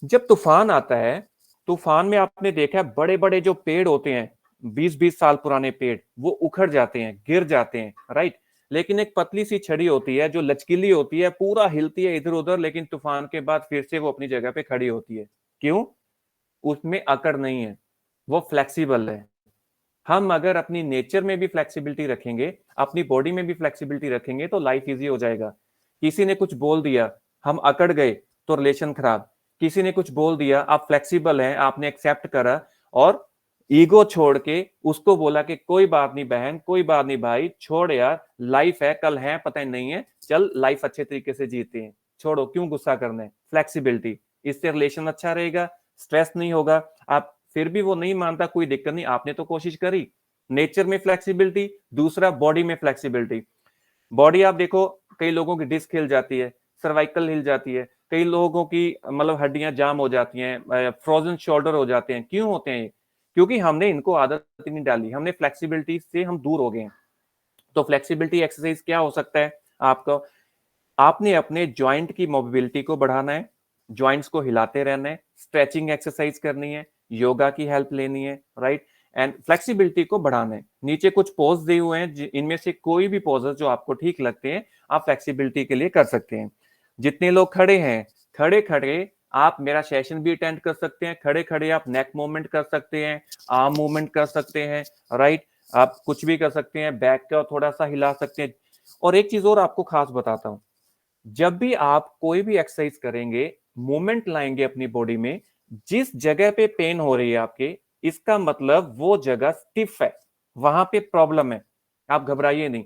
जब तूफान आता है, तूफान में आपने देखा है बड़े बड़े जो पेड़ होते हैं, 20-20 साल पुराने पेड़, वो उखड़ जाते हैं, गिर जाते हैं, राइट। लेकिन एक पतली सी छड़ी होती है जो लचकीली होती है, पूरा हिलती है इधर उधर, लेकिन तूफान के बाद फिर से वो अपनी जगह पे खड़ी होती है। क्यों? उसमें अकड़ नहीं है, वो फ्लेक्सिबल है। हम अगर अपनी नेचर में भी फ्लेक्सिबिलिटी रखेंगे, अपनी बॉडी में भी फ्लेक्सिबिलिटी रखेंगे तो लाइफ इजी हो जाएगा। किसी ने कुछ बोल दिया, हम अकड़ गए तो रिलेशन खराब। किसी ने कुछ बोल दिया, आप फ्लेक्सिबल हैं, आपने एक्सेप्ट करा और ईगो छोड़ के उसको बोला कि कोई बात नहीं बहन, कोई बात नहीं भाई, छोड़ यार, लाइफ है, कल है पता नहीं है, चल लाइफ अच्छे तरीके से जीते हैं, छोड़ो, क्यों गुस्सा करना है। फ्लेक्सिबिलिटी, इससे रिलेशन अच्छा रहेगा, स्ट्रेस नहीं होगा। आप फिर भी वो नहीं मानता, कोई दिक्कत नहीं, आपने तो कोशिश करी। नेचर में फ्लेक्सिबिलिटी, दूसरा बॉडी में फ्लेक्सिबिलिटी। बॉडी आप देखो, कई लोगों की डिस्क हिल जाती है, सर्वाइकल हिल जाती है, कई लोगों की मतलब हड्डियां जाम हो जाती हैं, फ्रोजन शोल्डर हो जाते हैं। क्यों होते हैं? क्योंकि हमने इनको आदत नहीं डाली, हमने फ्लेक्सिबिलिटी से हम दूर हो गए हैं। तो फ्लेक्सिबिलिटी एक्सरसाइज क्या हो सकता है आपको? आपने अपने जॉइंट की मोबिलिटी को बढ़ाना है, जॉइंट्स को हिलाते रहना है, स्ट्रेचिंग एक्सरसाइज करनी है, योगा की हेल्प लेनी है, राइट। एंड फ्लेक्सिबिलिटी को बढ़ाना है। नीचे कुछ पोज दिए हुए हैं, इनमें से कोई भी पोजेस जो आपको ठीक लगते हैं आप फ्लेक्सिबिलिटी के लिए कर सकते हैं। जितने लोग खड़े हैं, खड़े खड़े आप मेरा सेशन भी अटेंड कर सकते हैं, खड़े खड़े आप नेक मूवमेंट कर सकते हैं, आर्म मूवमेंट कर सकते हैं, राइट। आप कुछ भी कर सकते हैं, बैक का थोड़ा सा हिला सकते हैं। और एक चीज और आपको खास बताता हूं, जब भी आप कोई भी एक्सरसाइज करेंगे, मूवमेंट लाएंगे अपनी बॉडी में, जिस जगह पे पेन हो रही है आपके, इसका मतलब वो जगह स्टिफ है, वहां पे प्रॉब्लम है। आप घबराइए नहीं।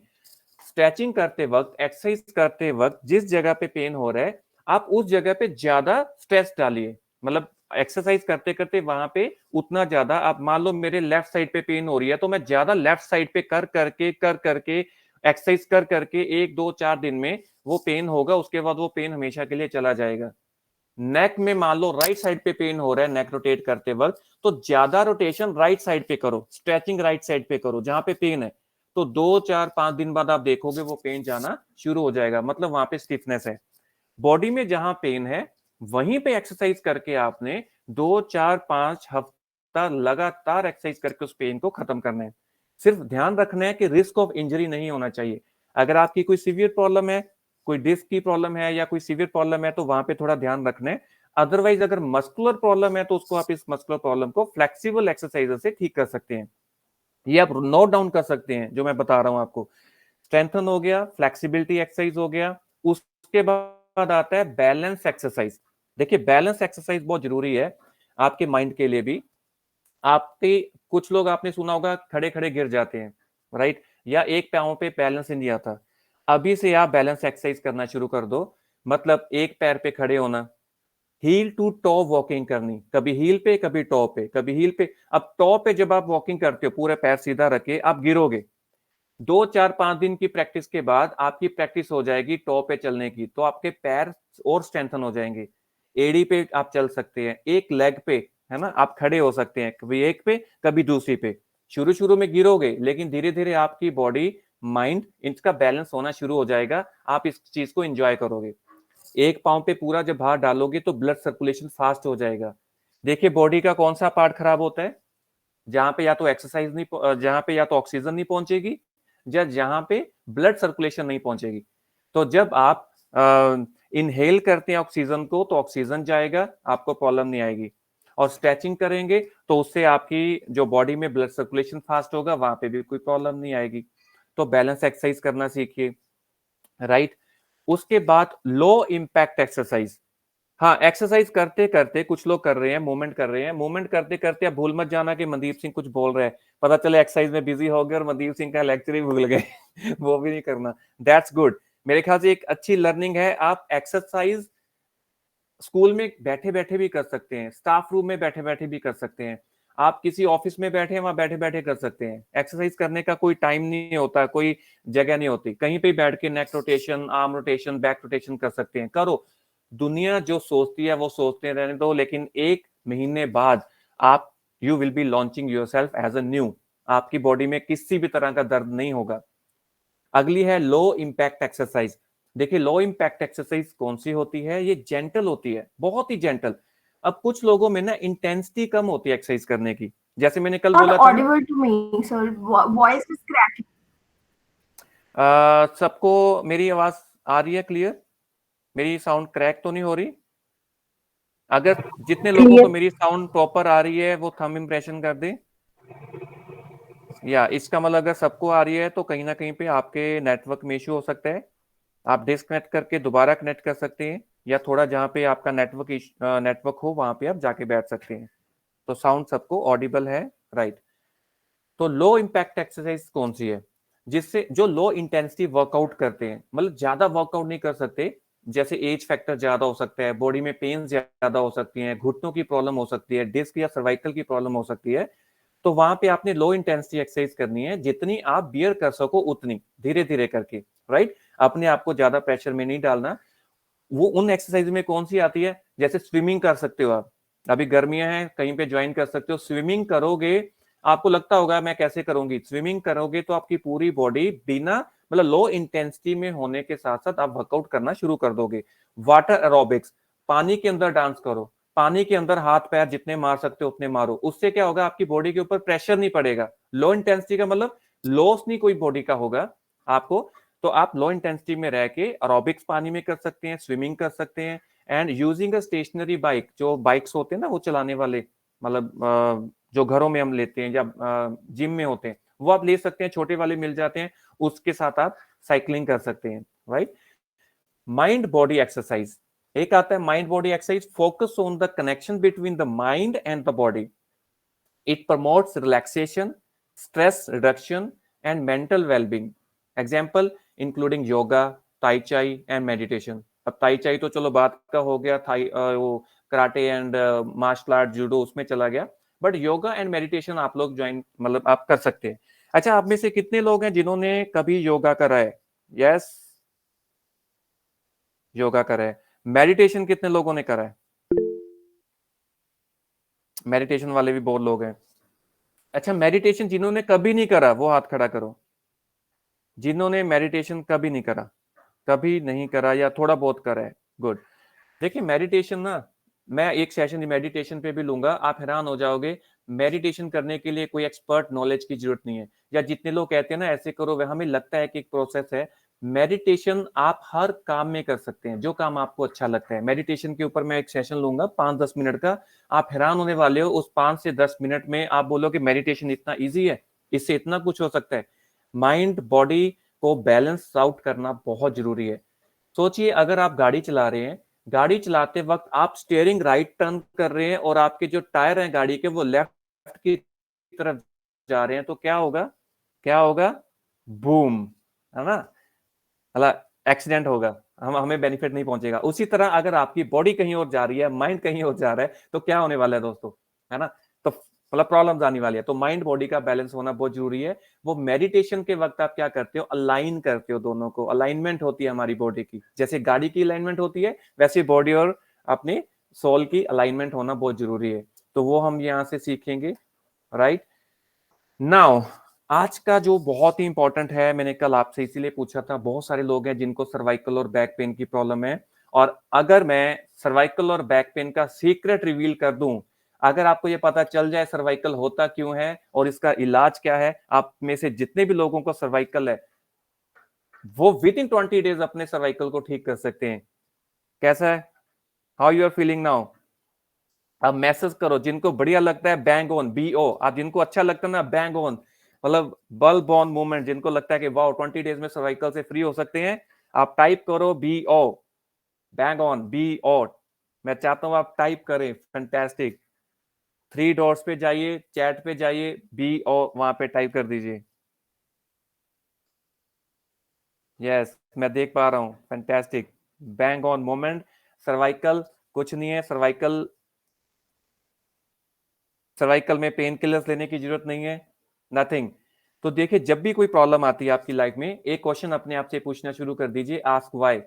स्ट्रेचिंग करते वक्त, एक्सरसाइज करते वक्त जिस जगह पे पेन हो रहा है, आप उस जगह पे ज्यादा स्ट्रेस डालिए। मतलब एक्सरसाइज करते करते वहां पे उतना ज्यादा, आप मान लो मेरे लेफ्ट साइड पे पेन हो रही है तो मैं ज्यादा लेफ्ट साइड पे कर करके एक्सरसाइज कर करके 1 2 4 दिन में वो पेन होगा, उसके बाद वो पेन हमेशा के लिए चला जाएगा। नेक में मान लो राइट साइड पे पेन हो रहा है नेक रोटेट करते वक्त, तो ज्यादा रोटेशन राइट साइड पे करो, स्ट्रेचिंग राइट साइड पे करो जहां पे पेन है। तो 2 4 5 दिन बाद आप देखोगे वो पेन जाना शुरू हो जाएगा, मतलब वहां पे स्टिफनेस है। बॉडी में जहां पेन है वहीं पे एक्सरसाइज करके आपने 2 4 5 हफ्ता लगातार एक्सरसाइज करके उस पेन को खत्म करना है। सिर्फ ध्यान रखना है कि रिस्क ऑफ इंजरी नहीं होना चाहिए। अगर आपकी कोई सीवियर प्रॉब्लम है, कोई डिस्क की प्रॉब्लम है या कोई सीवियर प्रॉब्लम है, तो वहां पे थोड़ा ध्यान रखना है। अदरवाइज अगर मस्कुलर प्रॉब्लम है तो उसको आप इस मस्कुलर प्रॉब्लम को फ्लेक्सिबल एक्सरसाइज से ठीक कर सकते हैं। ये आप नोट डाउन कर सकते हैं जो मैं बता रहा हूं आपको। स्ट्रेंथन हो गया, फ्लेक्सिबिलिटी एक्सरसाइज हो गया, उसके बाद आता है बैलेंस एक्सरसाइज। देखिए बैलेंस एक्सरसाइज बहुत जरूरी है आपके माइंड के लिए भी। आपके कुछ लोग आपने सुना होगा खड़े खड़े गिर जाते हैं, राइट, या एक पांव पे बैलेंस नहीं आता। अभी से आप बैलेंस एक्सरसाइज करना शुरू कर दो। मतलब एक पैर पे खड़े होना, हील टू टॉ वॉकिंग करनी, कभी हील पे कभी टॉ पे, कभी हील पे। अब टॉ पे जब आप वॉकिंग करते हो पूरे पैर सीधा रखे, आप गिरोगे। 2 4 5 दिन की प्रैक्टिस के बाद आपकी प्रैक्टिस हो जाएगी टॉ पे चलने की, तो आपके पैर और स्ट्रेंथन हो जाएंगे। एडी पे आप चल सकते हैं, एक लेग पे, है ना, आप खड़े हो सकते हैं, कभी एक पे कभी दूसरी पे। शुरू शुरू में गिरोगे, लेकिन धीरे धीरे आपकी बॉडी माइंड इनका बैलेंस होना शुरू हो जाएगा। आप इस चीज को एंजॉय करोगे। एक पांव पे पूरा जब भार डालोगे तो ब्लड सर्कुलेशन फास्ट हो जाएगा। देखिए बॉडी का कौन सा पार्ट खराब होता है? जहां पे या तो एक्सरसाइज नहीं, जहां पे या तो ऑक्सीजन नहीं पहुंचेगी, या जहां पे ब्लड सर्कुलेशन नहीं पहुंचेगी। तो जब आप इनहेल करते हैं ऑक्सीजन को, तो ऑक्सीजन जाएगा, आपको प्रॉब्लम नहीं आएगी। और स्ट्रेचिंग करेंगे तो उससे आपकी जो बॉडी में ब्लड सर्कुलेशन फास्ट होगा, वहां पे भी कोई प्रॉब्लम नहीं आएगी। तो बैलेंस एक्सरसाइज करना सीखिए, राइट। उसके बाद लो इम्पैक्ट एक्सरसाइज। हाँ, एक्सरसाइज करते करते कुछ लोग कर रहे हैं, मूवमेंट कर रहे हैं, मूवमेंट करते करते अब भूल मत जाना कि मनदीप सिंह कुछ बोल रहे हैं, पता चले एक्सरसाइज में बिजी हो गए और मनदीप सिंह का लेक्चर ही भूल गए। वो भी नहीं करना। That's good. मेरे ख्याल से एक अच्छी लर्निंग है। आप एक्सरसाइज स्कूल में बैठे बैठे भी कर सकते हैं, स्टाफ रूम में बैठे बैठे भी कर सकते हैं, आप किसी ऑफिस में बैठे हैं वहां बैठे बैठे कर सकते हैं। एक्सरसाइज करने का कोई टाइम नहीं होता, कोई जगह नहीं होती, कहीं पे बैठ के neck rotation, arm rotation, back rotation कर सकते हैं। करो। दुनिया जो सोचती है वो सोचते रहने दो, लेकिन 1 महीने बाद आप you will be launching yourself as a new. आपकी बॉडी में किसी भी तरह का दर्द नहीं होगा। अगली है लो इम्पैक्ट एक्सरसाइज। देखिए लो इम्पैक्ट एक्सरसाइज कौन सी होती है? ये जेंटल होती है, बहुत ही जेंटल। अब कुछ लोगों में ना इंटेंसिटी कम होती है एक्सरसाइज करने की, जैसे मैंने कल Not बोला था ना। audible to me, sir. Voice is cracking. सबको मेरी आवाज आ रही है क्लियर? मेरी साउंड क्रैक तो नहीं हो रही? अगर जितने लोगों Clear. को मेरी साउंड प्रॉपर आ रही है वो थंब इंप्रेशन कर दे। या इसका मतलब अगर सबको आ रही है तो कहीं ना कहीं पे आपके नेटवर्क में इशू हो सकता है। आप डिस्कनेक्ट करके दोबारा कनेक्ट कर सकते हैं, या थोड़ा जहां पे आपका नेटवर्क हो वहां पे आप जाके बैठ सकते हैं। तो साउंड सबको ऑडिबल है, राइट। तो लो इम्पैक्ट एक्सरसाइज कौन सी है? जिससे जो लो इंटेंसिटी वर्कआउट करते हैं, मतलब ज्यादा वर्कआउट नहीं कर सकते, जैसे एज फैक्टर ज्यादा हो सकता है, बॉडी में पेन ज्यादा हो सकती है, घुटनों की प्रॉब्लम हो सकती है, डिस्क या सर्वाइकल की प्रॉब्लम हो सकती है। तो वहां पे आपने लो इंटेंसिटी एक्सरसाइज करनी है, जितनी आप बियर कर सको उतनी, धीरे धीरे करके, राइट। अपने आप को ज्यादा प्रेशर में नहीं डालना। वो उन एक्सरसाइज में कौन सी आती है? जैसे स्विमिंग कर सकते हो आप, अभी गर्मियां हैं, कहीं पे ज्वाइन कर सकते हो। स्विमिंग करोगे, आपको लगता होगा मैं कैसे करूंगी, स्विमिंग करोगे तो आपकी पूरी बॉडी बिना, मतलब लो इंटेंसिटी में होने के साथ साथ आप वर्कआउट करना शुरू कर दोगे। वाटर एरोबिक्स, पानी के अंदर डांस करो, पानी के अंदर हाथ पैर जितने मार सकते हो उतने मारो। उससे क्या होगा? आपकी बॉडी के ऊपर प्रेशर नहीं पड़ेगा। लो इंटेंसिटी का मतलब लॉस नहीं कोई बॉडी का होगा आपको। तो आप लो इंटेंसिटी में रह के एरोबिक्स पानी में कर सकते हैं, स्विमिंग कर सकते हैं, and using a stationary bike, जो बाइक्स होते हैं ना वो चलाने वाले, मतलब जो घरों में हम लेते हैं या जिम में होते हैं, वो आप ले सकते हैं, छोटे वाले मिल जाते हैं, उसके साथ आप साइकिलिंग कर सकते हैं, राइट। माइंड बॉडी एक्सरसाइज, एक आता है mind body exercise, focus on the connection between the mind and the body. It promotes relaxation, stress reduction and mental wellbeing. Example including yoga, ताई चाई एंड मेडिटेशन। अब ताई चाई तो चलो बात का हो गया, वो karate and martial art, judo उसमें चला गया, बट योगा एंड मेडिटेशन आप लोग ज्वाइन, मतलब आप कर सकते हैं। अच्छा, आप में से कितने लोग हैं जिन्होंने कभी योगा करा है? यस, योगा करा है। मेडिटेशन कितने लोगों ने करा है? मेडिटेशन वाले भी बहुत लोग हैं। अच्छा, मेडिटेशन जिन्होंने कभी नहीं करा वो हाथ खड़ा करो। जिन्होंने मेडिटेशन कभी नहीं करा, कभी नहीं करा या थोड़ा बहुत करा है, गुड। देखिए मेडिटेशन ना मैं एक सेशन मेडिटेशन पे भी लूंगा, आप हैरान हो जाओगे। मेडिटेशन करने के लिए कोई एक्सपर्ट नॉलेज की जरूरत नहीं है, या जितने लोग कहते हैं ना ऐसे करो, वह हमें लगता है कि एक प्रोसेस है। मेडिटेशन आप हर काम में कर सकते हैं, जो काम आपको अच्छा लगता है। मेडिटेशन के ऊपर मैं एक सेशन लूंगा 5-10 मिनट का, आप हैरान होने वाले हो। उस 5 से 10 मिनट में आप बोलोगे मेडिटेशन इतना इजी है, इससे इतना कुछ हो सकता है। माइंड बॉडी को बैलेंस आउट करना बहुत जरूरी है। सोचिए, अगर आप गाड़ी चला रहे हैं, गाड़ी चलाते वक्त आप स्टीयरिंग राइट टर्न कर रहे हैं और आपके जो टायर हैं गाड़ी के वो लेफ्ट की तरफ जा रहे हैं, तो क्या होगा? क्या होगा? बूम, है ना? एक्सीडेंट होगा, हमें बेनिफिट नहीं पहुंचेगा। उसी तरह अगर आपकी बॉडी कहीं और जा रही है, माइंड कहीं और जा रहा है, तो क्या होने वाला है दोस्तों? है ना? तो प्रॉब्लम्स आने वाली है। तो माइंड बॉडी का बैलेंस होना बहुत जरूरी है। वो मेडिटेशन के वक्त आप क्या करते हो? अलाइन करते हो, दोनों को अलाइनमेंट होती है हमारी बॉडी की। जैसे गाड़ी की अलाइनमेंट होती है, वैसे बॉडी और अपने सोल की अलाइनमेंट होना बहुत जरूरी है। तो वो हम यहाँ से सीखेंगे, राइट नाउ। आज का जो बहुत ही इंपॉर्टेंट है, मैंने कल आपसे इसीलिए पूछा था, बहुत सारे लोग हैं जिनको सर्वाइकल और बैक पेन की प्रॉब्लम है, और अगर मैं सर्वाइकल और बैक पेन का सीक्रेट रिवील कर दूं, अगर आपको ये पता चल जाए सर्वाइकल होता क्यों है और इसका इलाज क्या है, आप में से जितने भी लोगों को सर्वाइकल है वो विद इन 20 डेज अपने सर्वाइकल को ठीक कर सकते हैं। कैसा है? How you are feeling now? अब मैसेज करो, जिनको बढ़िया लगता है बैंग ऑन, BO। आप जिनको अच्छा लगता है ना, बैंग ऑन, मतलब बल्ब ऑन मूवमेंट, जिनको लगता है कि वाओ 20 डेज में सर्वाइकल से फ्री हो सकते हैं, आप टाइप करो BO, बैंग ऑन, BO। मैं चाहता हूं आप टाइप करें, फैंटास्टिक। 3 डॉट्स पे जाइए, चैट पे जाइए, BO वहां पे टाइप कर दीजिए। यस, मैं देख पा रहा हूं, fantastic. Bang on moment, cervical कुछ नहीं है। सर्वाइकल में पेन किलर्स लेने की जरूरत नहीं है, नथिंग। तो देखिए, जब भी कोई प्रॉब्लम आती है आपकी लाइफ में, एक क्वेश्चन अपने आप से पूछना शुरू कर दीजिए, ask why.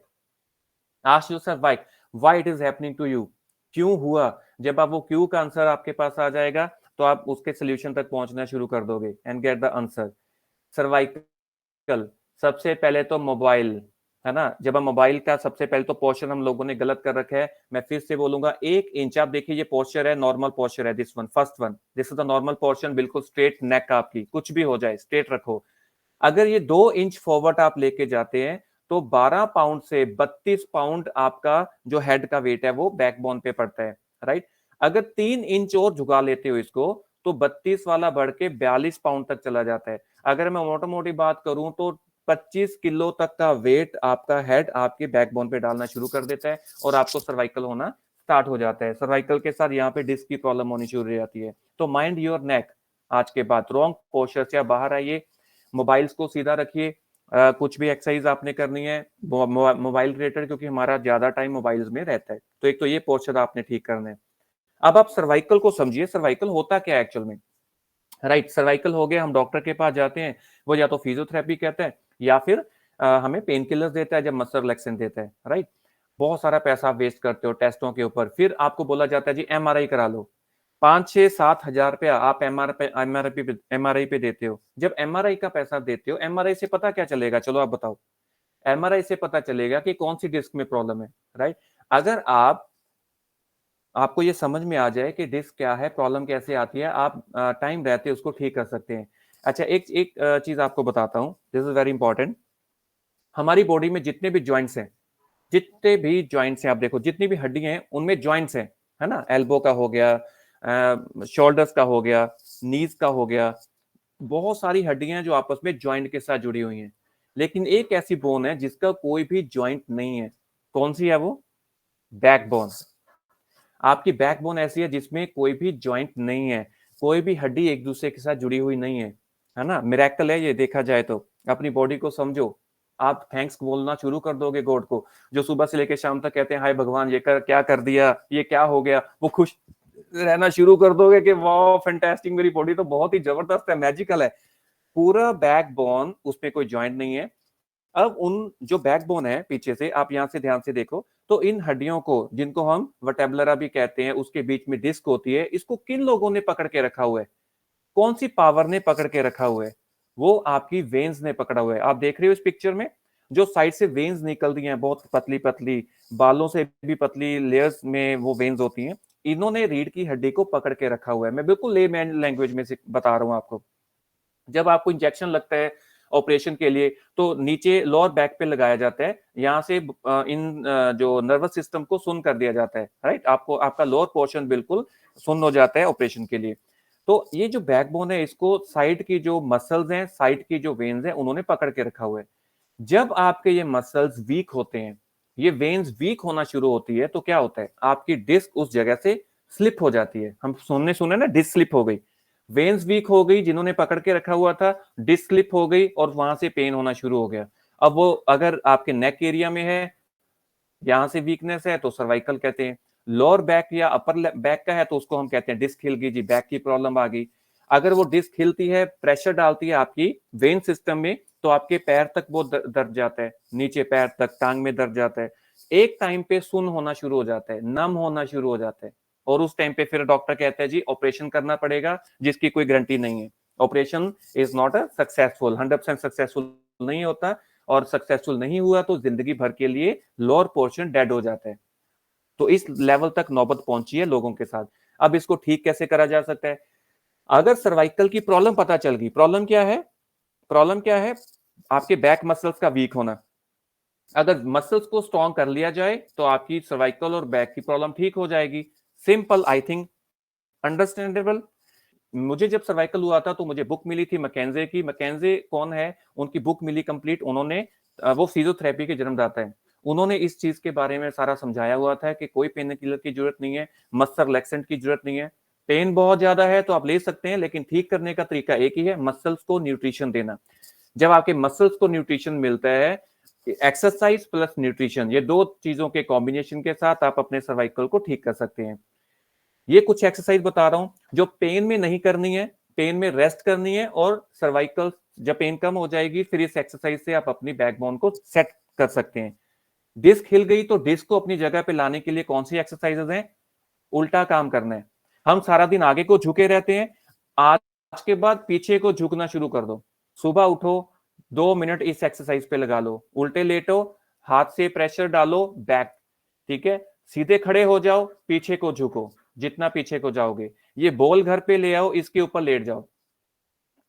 Ask yourself why it is happening to you, क्यों हुआ। जब आप वो क्यों का आंसर आपके पास आ जाएगा, तो आप उसके सोल्यूशन तक पहुंचना शुरू कर दोगे and get the answer. Cervical, सबसे पहले तो मोबाइल, है ना? जब हम मोबाइल का सबसे पहले तो पोस्चर हम लोगों ने गलत कर रखा है। मैं फिर से बोलूंगा, 1 इंच, आप देखिए ये पोस्चर है, नॉर्मल पोस्चर है, this one, first one, this is the normal posture, बिल्कुल स्ट्रेट नेक, आपकी कुछ भी हो जाए स्ट्रेट रखो। अगर ये 2 इंच फॉरवर्ड आप लेके जाते हैं, तो 12 पाउंड से 32 पाउंड आपका जो हेड का वेट है वो बैकबोन पे पड़ता है, राइट? अगर 3 इंच और झुका लेते हो इसको, तो 32 वाला बढ़ के 42 पाउंड तक चला जाता है। अगर मैं मोटा मोटी बात करूं, तो 25 किलो तक का वेट आपका हेड आपके बैकबोन पे डालना शुरू कर देता है, और आपको सर्वाइकल होना स्टार्ट हो जाता है। सर्वाइकल के साथ यहाँ पे डिस्क की प्रॉब्लम होनी शुरू हो जाती है। तो माइंड योर नेक। आज के बाद रॉन्ग पोस्चर से आप बाहर आइए, मोबाइल्स को सीधा रखिए। कुछ भी एक्सरसाइज आपने करनी है मोबाइल रिलेटेड, क्योंकि हमारा ज्यादा टाइम मोबाइल्स में रहता है, तो एक तो ये पोस्चर आपने ठीक करना है। अब आप सर्वाइकल को समझिए, सर्वाइकल होता क्या है एक्चुअल में, राइट? सर्वाइकल हो गया, हम डॉक्टर के पास जाते हैं, वो या तो फिजियोथेरेपी कहता है, या फिर हमें पेन किलर्स देता है, जब मसल रिलैक्सेंट देता है, राइट? बहुत सारा पैसा वेस्ट करते हो टेस्टों के ऊपर, फिर आपको बोला जाता है जी MRI करा लो। 5-6-7 हजार रुपया आप MRI पे देते हो। जब MRI का पैसा देते हो, MRI से पता क्या चलेगा? चलो आप बताओ। MRI से पता चलेगा कि कौन सी डिस्क में प्रॉब्लम है, राइट? अगर आपको ये समझ में आ जाए कि डिस्क क्या है, प्रॉब्लम कैसे आती है, आप टाइम रहते उसको ठीक कर सकते हैं। अच्छा, एक चीज आपको बताता हूँ, दिस इज वेरी इंपॉर्टेंट। हमारी बॉडी में जितने भी ज्वाइंट्स हैं, आप देखो, जितनी भी हड्डियां हैं उनमें ज्वाइंट्स हैं, है ना? एल्बो का हो गया, शोल्डर्स का हो गया, नीज का हो गया, बहुत सारी हड्डियां हैं जो आपस में ज्वाइंट के साथ जुड़ी हुई हैं। लेकिन एक ऐसी बोन है जिसका कोई भी ज्वाइंट नहीं है। कौन सी है वो? बैकबोन। आपकी बैकबोन ऐसी है जिसमें कोई भी ज्वाइंट नहीं है, कोई भी हड्डी एक दूसरे के साथ जुड़ी हुई नहीं है ना? मिरेकल है ये, देखा जाए तो। अपनी बॉडी को समझो, आप थैंक्स बोलना शुरू कर दोगे गॉड को, जो सुबह से लेकर शाम तक कहते हैं हाय भगवान ये क्या कर दिया, ये क्या हो गया, वो खुश रहना शुरू कर दोगे कि वाह फैंटास्टिक, मेरी बॉडी तो बहुत ही जबरदस्त है, मैजिकल है। पूरा बैकबोन, उसमें कोई ज्वाइंट नहीं है। अब उन जो बैकबोन है पीछे से, आप यहां से ध्यान से देखो, तो इन हड्डियों को, जिनको हम वर्टेब्रा भी कहते हैं, उसके बीच में डिस्क होती है, इसको किन लोगों ने पकड़ के रखा हुआ है? कौन सी पावर ने पकड़ के रखा हुआ है? वो आपकी वेन्स ने पकड़ा हुआ है। आप देख रहे हो इस पिक्चर में, जो साइड से वेन्स निकलती हैं बहुत पतली पतली, बालों से भी पतली लेयर्स में वो वेन्स होती हैं, इन्होंने रीढ़ की हड्डी को पकड़ के रखा हुआ है। मैं बिल्कुल लेमैन लैंग्वेज में से बता रहा हूं आपको। जब आपको इंजेक्शन लगता है ऑपरेशन के लिए तो नीचे लोअर बैक पे लगाया जाता है, यहाँ से जो नर्वस सिस्टम को सुन्न कर दिया जाता है, राइट। आपको आपका लोअर पोर्शन बिल्कुल सुन्न हो जाता है ऑपरेशन के लिए। तो ये जो बैकबोन है, इसको साइड की जो मसल्स हैं, साइड की जो वेन्स हैं, उन्होंने पकड़ के रखा हुआ है। जब आपके ये मसल्स वीक होते हैं, ये वेन्स वीक होना शुरू होती है, तो क्या होता है, आपकी डिस्क उस जगह से स्लिप हो जाती है। हम सुने ना, डिस्क स्लिप हो गई, वेन्स वीक हो गई, जिन्होंने पकड़ के रखा हुआ था, डिस्क स्लिप हो गई और वहां से पेन होना शुरू हो गया। अब वो अगर आपके नेक एरिया में है, यहां से वीकनेस है, तो सर्वाइकल कहते हैं। लोअर बैक या अपर बैक का है तो उसको हम कहते हैं डिस्क हिल गई जी, बैक की प्रॉब्लम आ गई। अगर वो डिस्क हिलती है, प्रेशर डालती है आपकी वेन सिस्टम में, तो आपके पैर तक वो दर्द जाता है, नीचे पैर तक, टांग में दर्द जाता है। एक टाइम पे सुन्न होना शुरू हो जाता है, नम होना शुरू हो जाता है, और उस टाइम पे फिर डॉक्टर कहता है जी ऑपरेशन करना पड़ेगा, जिसकी कोई गारंटी नहीं है। Operation is not a successful, 100% successful नहीं होता, और सक्सेसफुल नहीं हुआ तो जिंदगी भर के लिए लोअर पोर्शन डेड हो जाता है। तो इस लेवल तक नौबत पहुंची है लोगों के साथ। अब इसको ठीक कैसे करा जा सकता है? अगर सर्वाइकल की प्रॉब्लम पता चल गई, प्रॉब्लम क्या है? प्रॉब्लम क्या है? आपके बैक मसल्स का वीक होना। अगर मसल्स को स्ट्रॉन्ग कर लिया जाए तो आपकी सर्वाइकल और बैक की प्रॉब्लम ठीक हो जाएगी। Simple, I think understandable. मुझे जब सर्वाइकल हुआ था तो मुझे बुक मिली थी मैकेंजे की। मैकेंजे कौन है? उनकी बुक मिली कंप्लीट, उन्होंने वो फिजियोथेरेपी के जन्मदाता है। उन्होंने इस चीज के बारे में सारा समझाया हुआ था कि कोई पेन किलर की जरूरत नहीं है, मसल रिलैक्सेंट की जरूरत नहीं है। पेन बहुत ज्यादा है तो आप ले सकते हैं, लेकिन ठीक करने का तरीका एक ही है, मसल्स को न्यूट्रिशन देना। जब आपके मसल्स को न्यूट्रिशन मिलता है, एक्सरसाइज प्लस न्यूट्रिशन, ये दो चीजों के कॉम्बिनेशन के साथ आप अपने सर्वाइकल को ठीक कर सकते हैं। ये कुछ एक्सरसाइज बता रहा हूं जो पेन में नहीं करनी है, पेन में रेस्ट करनी है, और सर्वाइकल जब पेन कम हो जाएगी फिर इस एक्सरसाइज से आप अपनी बैकबोन को सेट कर सकते हैं। डिस्क हिल गई तो डिस्क को अपनी जगह पे लाने के लिए कौन सी एक्सरसाइजेज हैं? उल्टा काम करना है। हम सारा दिन आगे को झुके रहते हैं, आज के बाद पीछे को झुकना शुरू कर दो। सुबह उठो, 2 मिनट इस एक्सरसाइज पे लगा लो, उल्टे लेटो, हाथ से प्रेशर डालो बैक, ठीक है, सीधे खड़े हो जाओ, पीछे को झुको, जितना पीछे को जाओगे। ये बॉल घर पे ले आओ, इसके ऊपर लेट जाओ,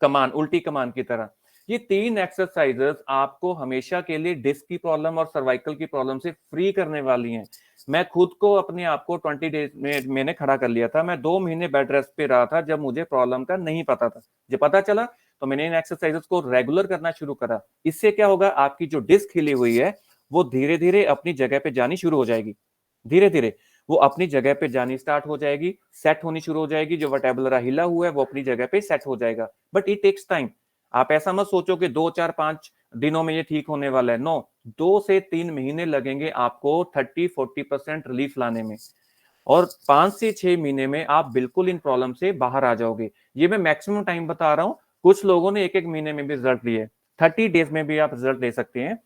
कमान, उल्टी कमान की तरह। ये 3 एक्सरसाइजेस आपको हमेशा के लिए डिस्क की प्रॉब्लम और सर्वाइकल की प्रॉब्लम से फ्री करने वाली हैं। मैं खुद को अपने आप को 20 डेज में मैंने खड़ा कर लिया था। मैं 2 महीने बेड रेस्ट पे रहा था जब मुझे प्रॉब्लम का नहीं पता था। जब पता चला तो मैंने इन एक्सरसाइजेस को रेगुलर करना शुरू करा। इससे क्या होगा, आपकी जो डिस्क हिली हुई है वो धीरे धीरे अपनी जगह पे जानी शुरू हो जाएगी। धीरे धीरे वो अपनी जगह पे जानी स्टार्ट हो जाएगी, सेट होनी शुरू हो जाएगी। जो वर्टेब्रा हिला हुआ है वो अपनी जगह पे सेट हो जाएगा, बट इट टेक्स टाइम। आप ऐसा मत सोचो कि 2, 4, 5 दिनों में ये ठीक होने वाला है। नो, 2 से 3 महीने लगेंगे आपको 30-40% रिलीफ लाने में, और 5 से 6 महीने में आप बिल्कुल इन प्रॉब्लम से बाहर आ जाओगे। ये मैं मैक्सिमम टाइम बता रहा हूं, कुछ लोगों ने 1-1 महीने में भी रिजल्ट लिए, 30 डेज में भी आप रिजल्ट ले सकते हैं।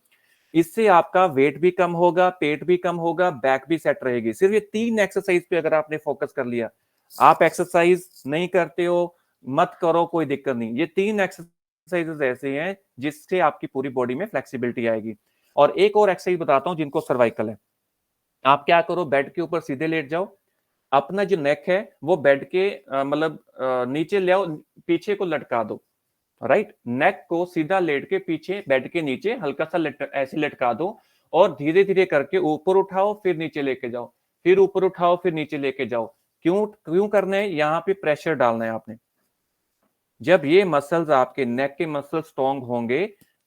इससे आपका वेट भी कम होगा, पेट भी कम होगा, बैक भी सेट रहेगी। सिर्फ ये 3 एक्सरसाइज पे अगर आपने फोकस कर लिया। आप एक्सरसाइज नहीं करते हो, मत करो, कोई दिक्कत नहीं। ये 3 एक्सरसाइजेस ऐसे हैं जिससे आपकी पूरी बॉडी में फ्लेक्सिबिलिटी आएगी। और एक और एक्सरसाइज बताता हूं जिनको सर्वाइकल है। आप क्या करो, बेड के ऊपर सीधे लेट जाओ, अपना जो नेक है वो बेड के मतलब नीचे ले आओ, पीछे को लटका दो, राइट। नेक को सीधा लेट के पीछे बेड के नीचे हल्का सा ऐसे लटका दो, और धीरे धीरे करके ऊपर उठाओ, फिर नीचे लेके जाओ, फिर ऊपर उठाओ, फिर नीचे लेके जाओ। क्यों क्यों करना है? यहाँ पे प्रेशर डालना है आपने। जब ये मसल्स, आपके नेक के मसल स्ट्रॉन्ग होंगे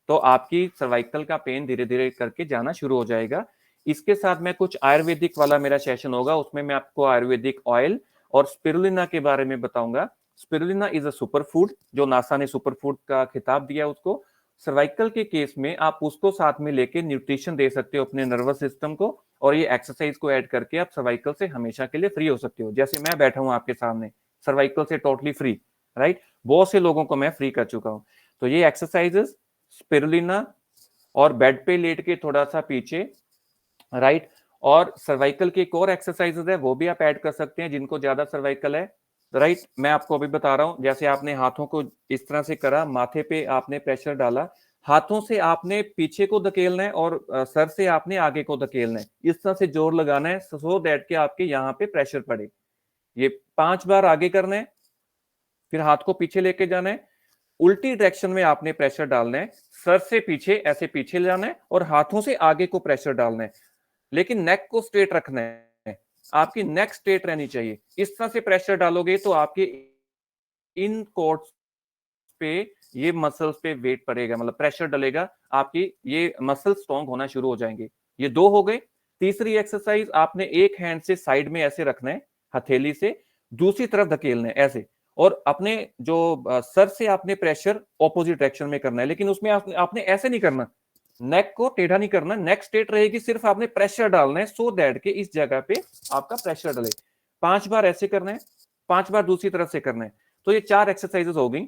तो आपकी सर्वाइकल का पेन धीरे धीरे करके जाना शुरू हो जाएगा। इसके साथ में कुछ आयुर्वेदिक वाला मेरा सेशन होगा, उसमें मैं आपको आयुर्वेदिक ऑयल और स्पिरुलिना के बारे में बताऊंगा। Spirulina is a super food, जो नासा ने सुपर फूड का खिताब दिया उसको। सर्वाइकल के केस में आप उसको साथ में लेके न्यूट्रिशन दे सकते हो अपने नर्वस सिस्टम को, और ये एक्सरसाइज को ऐड करके आप सर्वाइकल से हमेशा के लिए फ्री हो सकते हो। जैसे मैं बैठा हूं आपके सामने, सर्वाइकल से टोटली फ्री, राइट। बहुत से लोगों को मैं फ्री कर चुका हूं। तो ये एक्सरसाइजेस, स्पिरुलिना और बेड पे लेट के थोड़ा सा पीछे, राइट, और सर्वाइकल की एक और एक्सरसाइजेस है वो भी आप ऐड कर सकते हैं जिनको ज्यादा सर्वाइकल है, राइट। मैं आपको अभी बता रहा हूं, जैसे आपने हाथों को इस तरह से करा, माथे पे आपने प्रेशर डाला, हाथों से आपने पीछे को धकेलना है और सर से आपने आगे को धकेलना है, इस तरह से जोर लगाना है सो दैट कि आपके यहाँ पे प्रेशर पड़े। ये 5 बार आगे करना है, फिर हाथ को पीछे लेके जाना है, उल्टी डायरेक्शन में आपने प्रेशर डालना है, सर से पीछे ऐसे पीछे जाना है और हाथों से आगे को प्रेशर डालना है, लेकिन नेक को स्ट्रेट रखना है, आपकी नेक स्ट्रेट रहनी चाहिए। इस तरह से प्रेशर डालोगे तो आपके इन कोर्ट्स पे ये मसल्स पे वेट पड़ेगा, मतलब प्रेशर डलेगा, आपकी ये मसल स्ट्रॉन्ग होना शुरू हो जाएंगे। ये 2 हो गए। तीसरी एक्सरसाइज, आपने एक हैंड से साइड में ऐसे रखना है, हथेली से दूसरी तरफ धकेलना है ऐसे, और अपने जो सर से आपने प्रेशर ऑपोजिट डायरेक्शन में करना है, लेकिन उसमें आपने ऐसे नहीं करना, नेक को टेढ़ा नहीं करना, नेक स्ट्रेट रहेगी, सिर्फ आपने प्रेशर डालना है सो दैट के इस जगह पे आपका प्रेशर डले। 5 बार ऐसे करना है, 5 बार दूसरी तरफ से करना है। तो ये 4 एक्सरसाइजेस हो गई।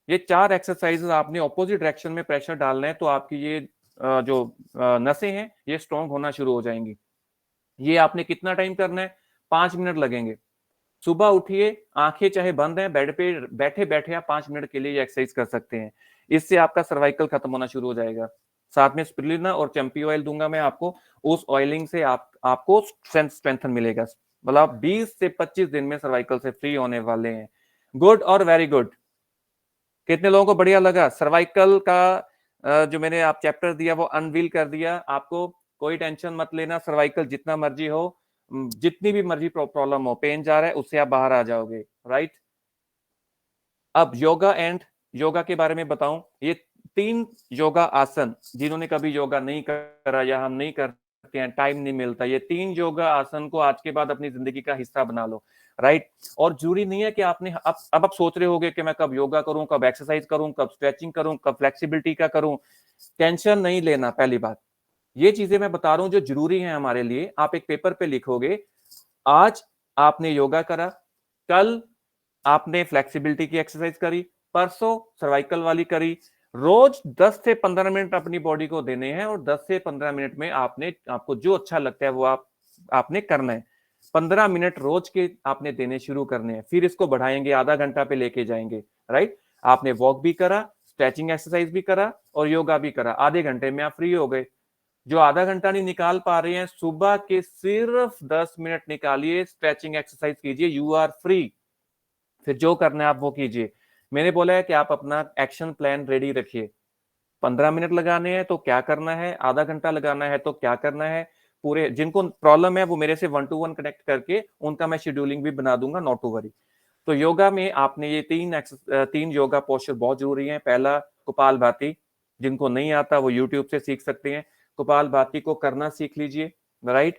ये 4 एक्सरसाइजेस आपने ऑपोजिट डायरेक्शन में प्रेशर डालना है, तो आपकी ये जो नसें हैं ये स्ट्रॉन्ग होना शुरू हो जाएंगी। ये आपने कितना टाइम करना है? 5 मिनट लगेंगे। सुबह उठिए, आंखें चाहे बंद हैं, बेड पे बैठे बैठे आप 5 मिनट के लिए ये एक्सरसाइज कर सकते हैं। इससे आपका सर्वाइकल खत्म होना शुरू हो जाएगा। साथ में स्पिरुलिना और चैंपी ऑयल दूंगा मैं आपको, उस ऑयलिंग से आपको स्ट्रेंथन मिलेगा। मतलब 20 से 25 दिन में सर्वाइकल से फ्री होने वाले हैं। गुड और वेरी गुड। कितने लोगों को बढ़िया लगा? सर्वाइकल का जो मैंने आप चैप्टर दिया वो अनवील कर दिया। आपको कोई टेंशन मत लेना, सर्वाइकल जितना मर्जी हो, जितनी भी मर्जी प्रॉब्लम हो, पेन जा रहा है उससे आप बाहर आ जाओगे, राइट। अब योगा के बारे में बताऊं। ये 3 योगा आसन, जिन्होंने कभी योगा नहीं करा या हम नहीं करते हैं, टाइम नहीं मिलता, ये 3 योगा आसन को आज के बाद अपनी जिंदगी का हिस्सा बना लो, राइट। और जरूरी नहीं है कि आपने अब आप सोच रहे होगे कि मैं कब योगा करूं, कब एक्सरसाइज करूं, कब स्ट्रेचिंग करूं, कब फ्लेक्सिबिलिटी का करूं। टेंशन नहीं लेना। पहली बात, ये चीजें मैं बता रहा हूं जो जरूरी है हमारे लिए। आप एक पेपर पे लिखोगे, आज आपने योगा करा, कल आपने फ्लेक्सिबिलिटी की एक्सरसाइज करी, परसों सर्वाइकल वाली करी। रोज 10 से 15 मिनट अपनी बॉडी को देने हैं और 10 से 15 मिनट में आपको जो अच्छा लगता है वो आपने करना है। 15 मिनट रोज के आपने देने शुरू करने हैं, फिर इसको बढ़ाएंगे, आधा घंटा पे लेके जाएंगे, राइट। आपने वॉक भी करा, स्ट्रेचिंग एक्सरसाइज भी करा और योगा भी करा, आधे घंटे में आप फ्री हो गए। जो आधा घंटा नहीं निकाल पा रहे हैं, सुबह के सिर्फ 10 मिनट निकालिए, स्ट्रेचिंग एक्सरसाइज कीजिए, यू आर फ्री। फिर जो करना है आप वो कीजिए। मैंने बोला है कि आप अपना एक्शन प्लान रेडी रखिए। 15 मिनट लगाने हैं तो क्या करना है, आधा घंटा लगाना है तो क्या करना है। पूरे जिनको प्रॉब्लम है वो मेरे से 1 to 1 कनेक्ट करके उनका मैं शेड्यूलिंग भी बना दूंगा, नॉट टू वरी। तो योगा में आपने ये 3 योगा पोस्चर बहुत जरूरी है। पहला कपालभाति, जिनको नहीं आता वो यूट्यूब से सीख सकते हैं। कपालभाति को करना सीख लीजिए, राइट।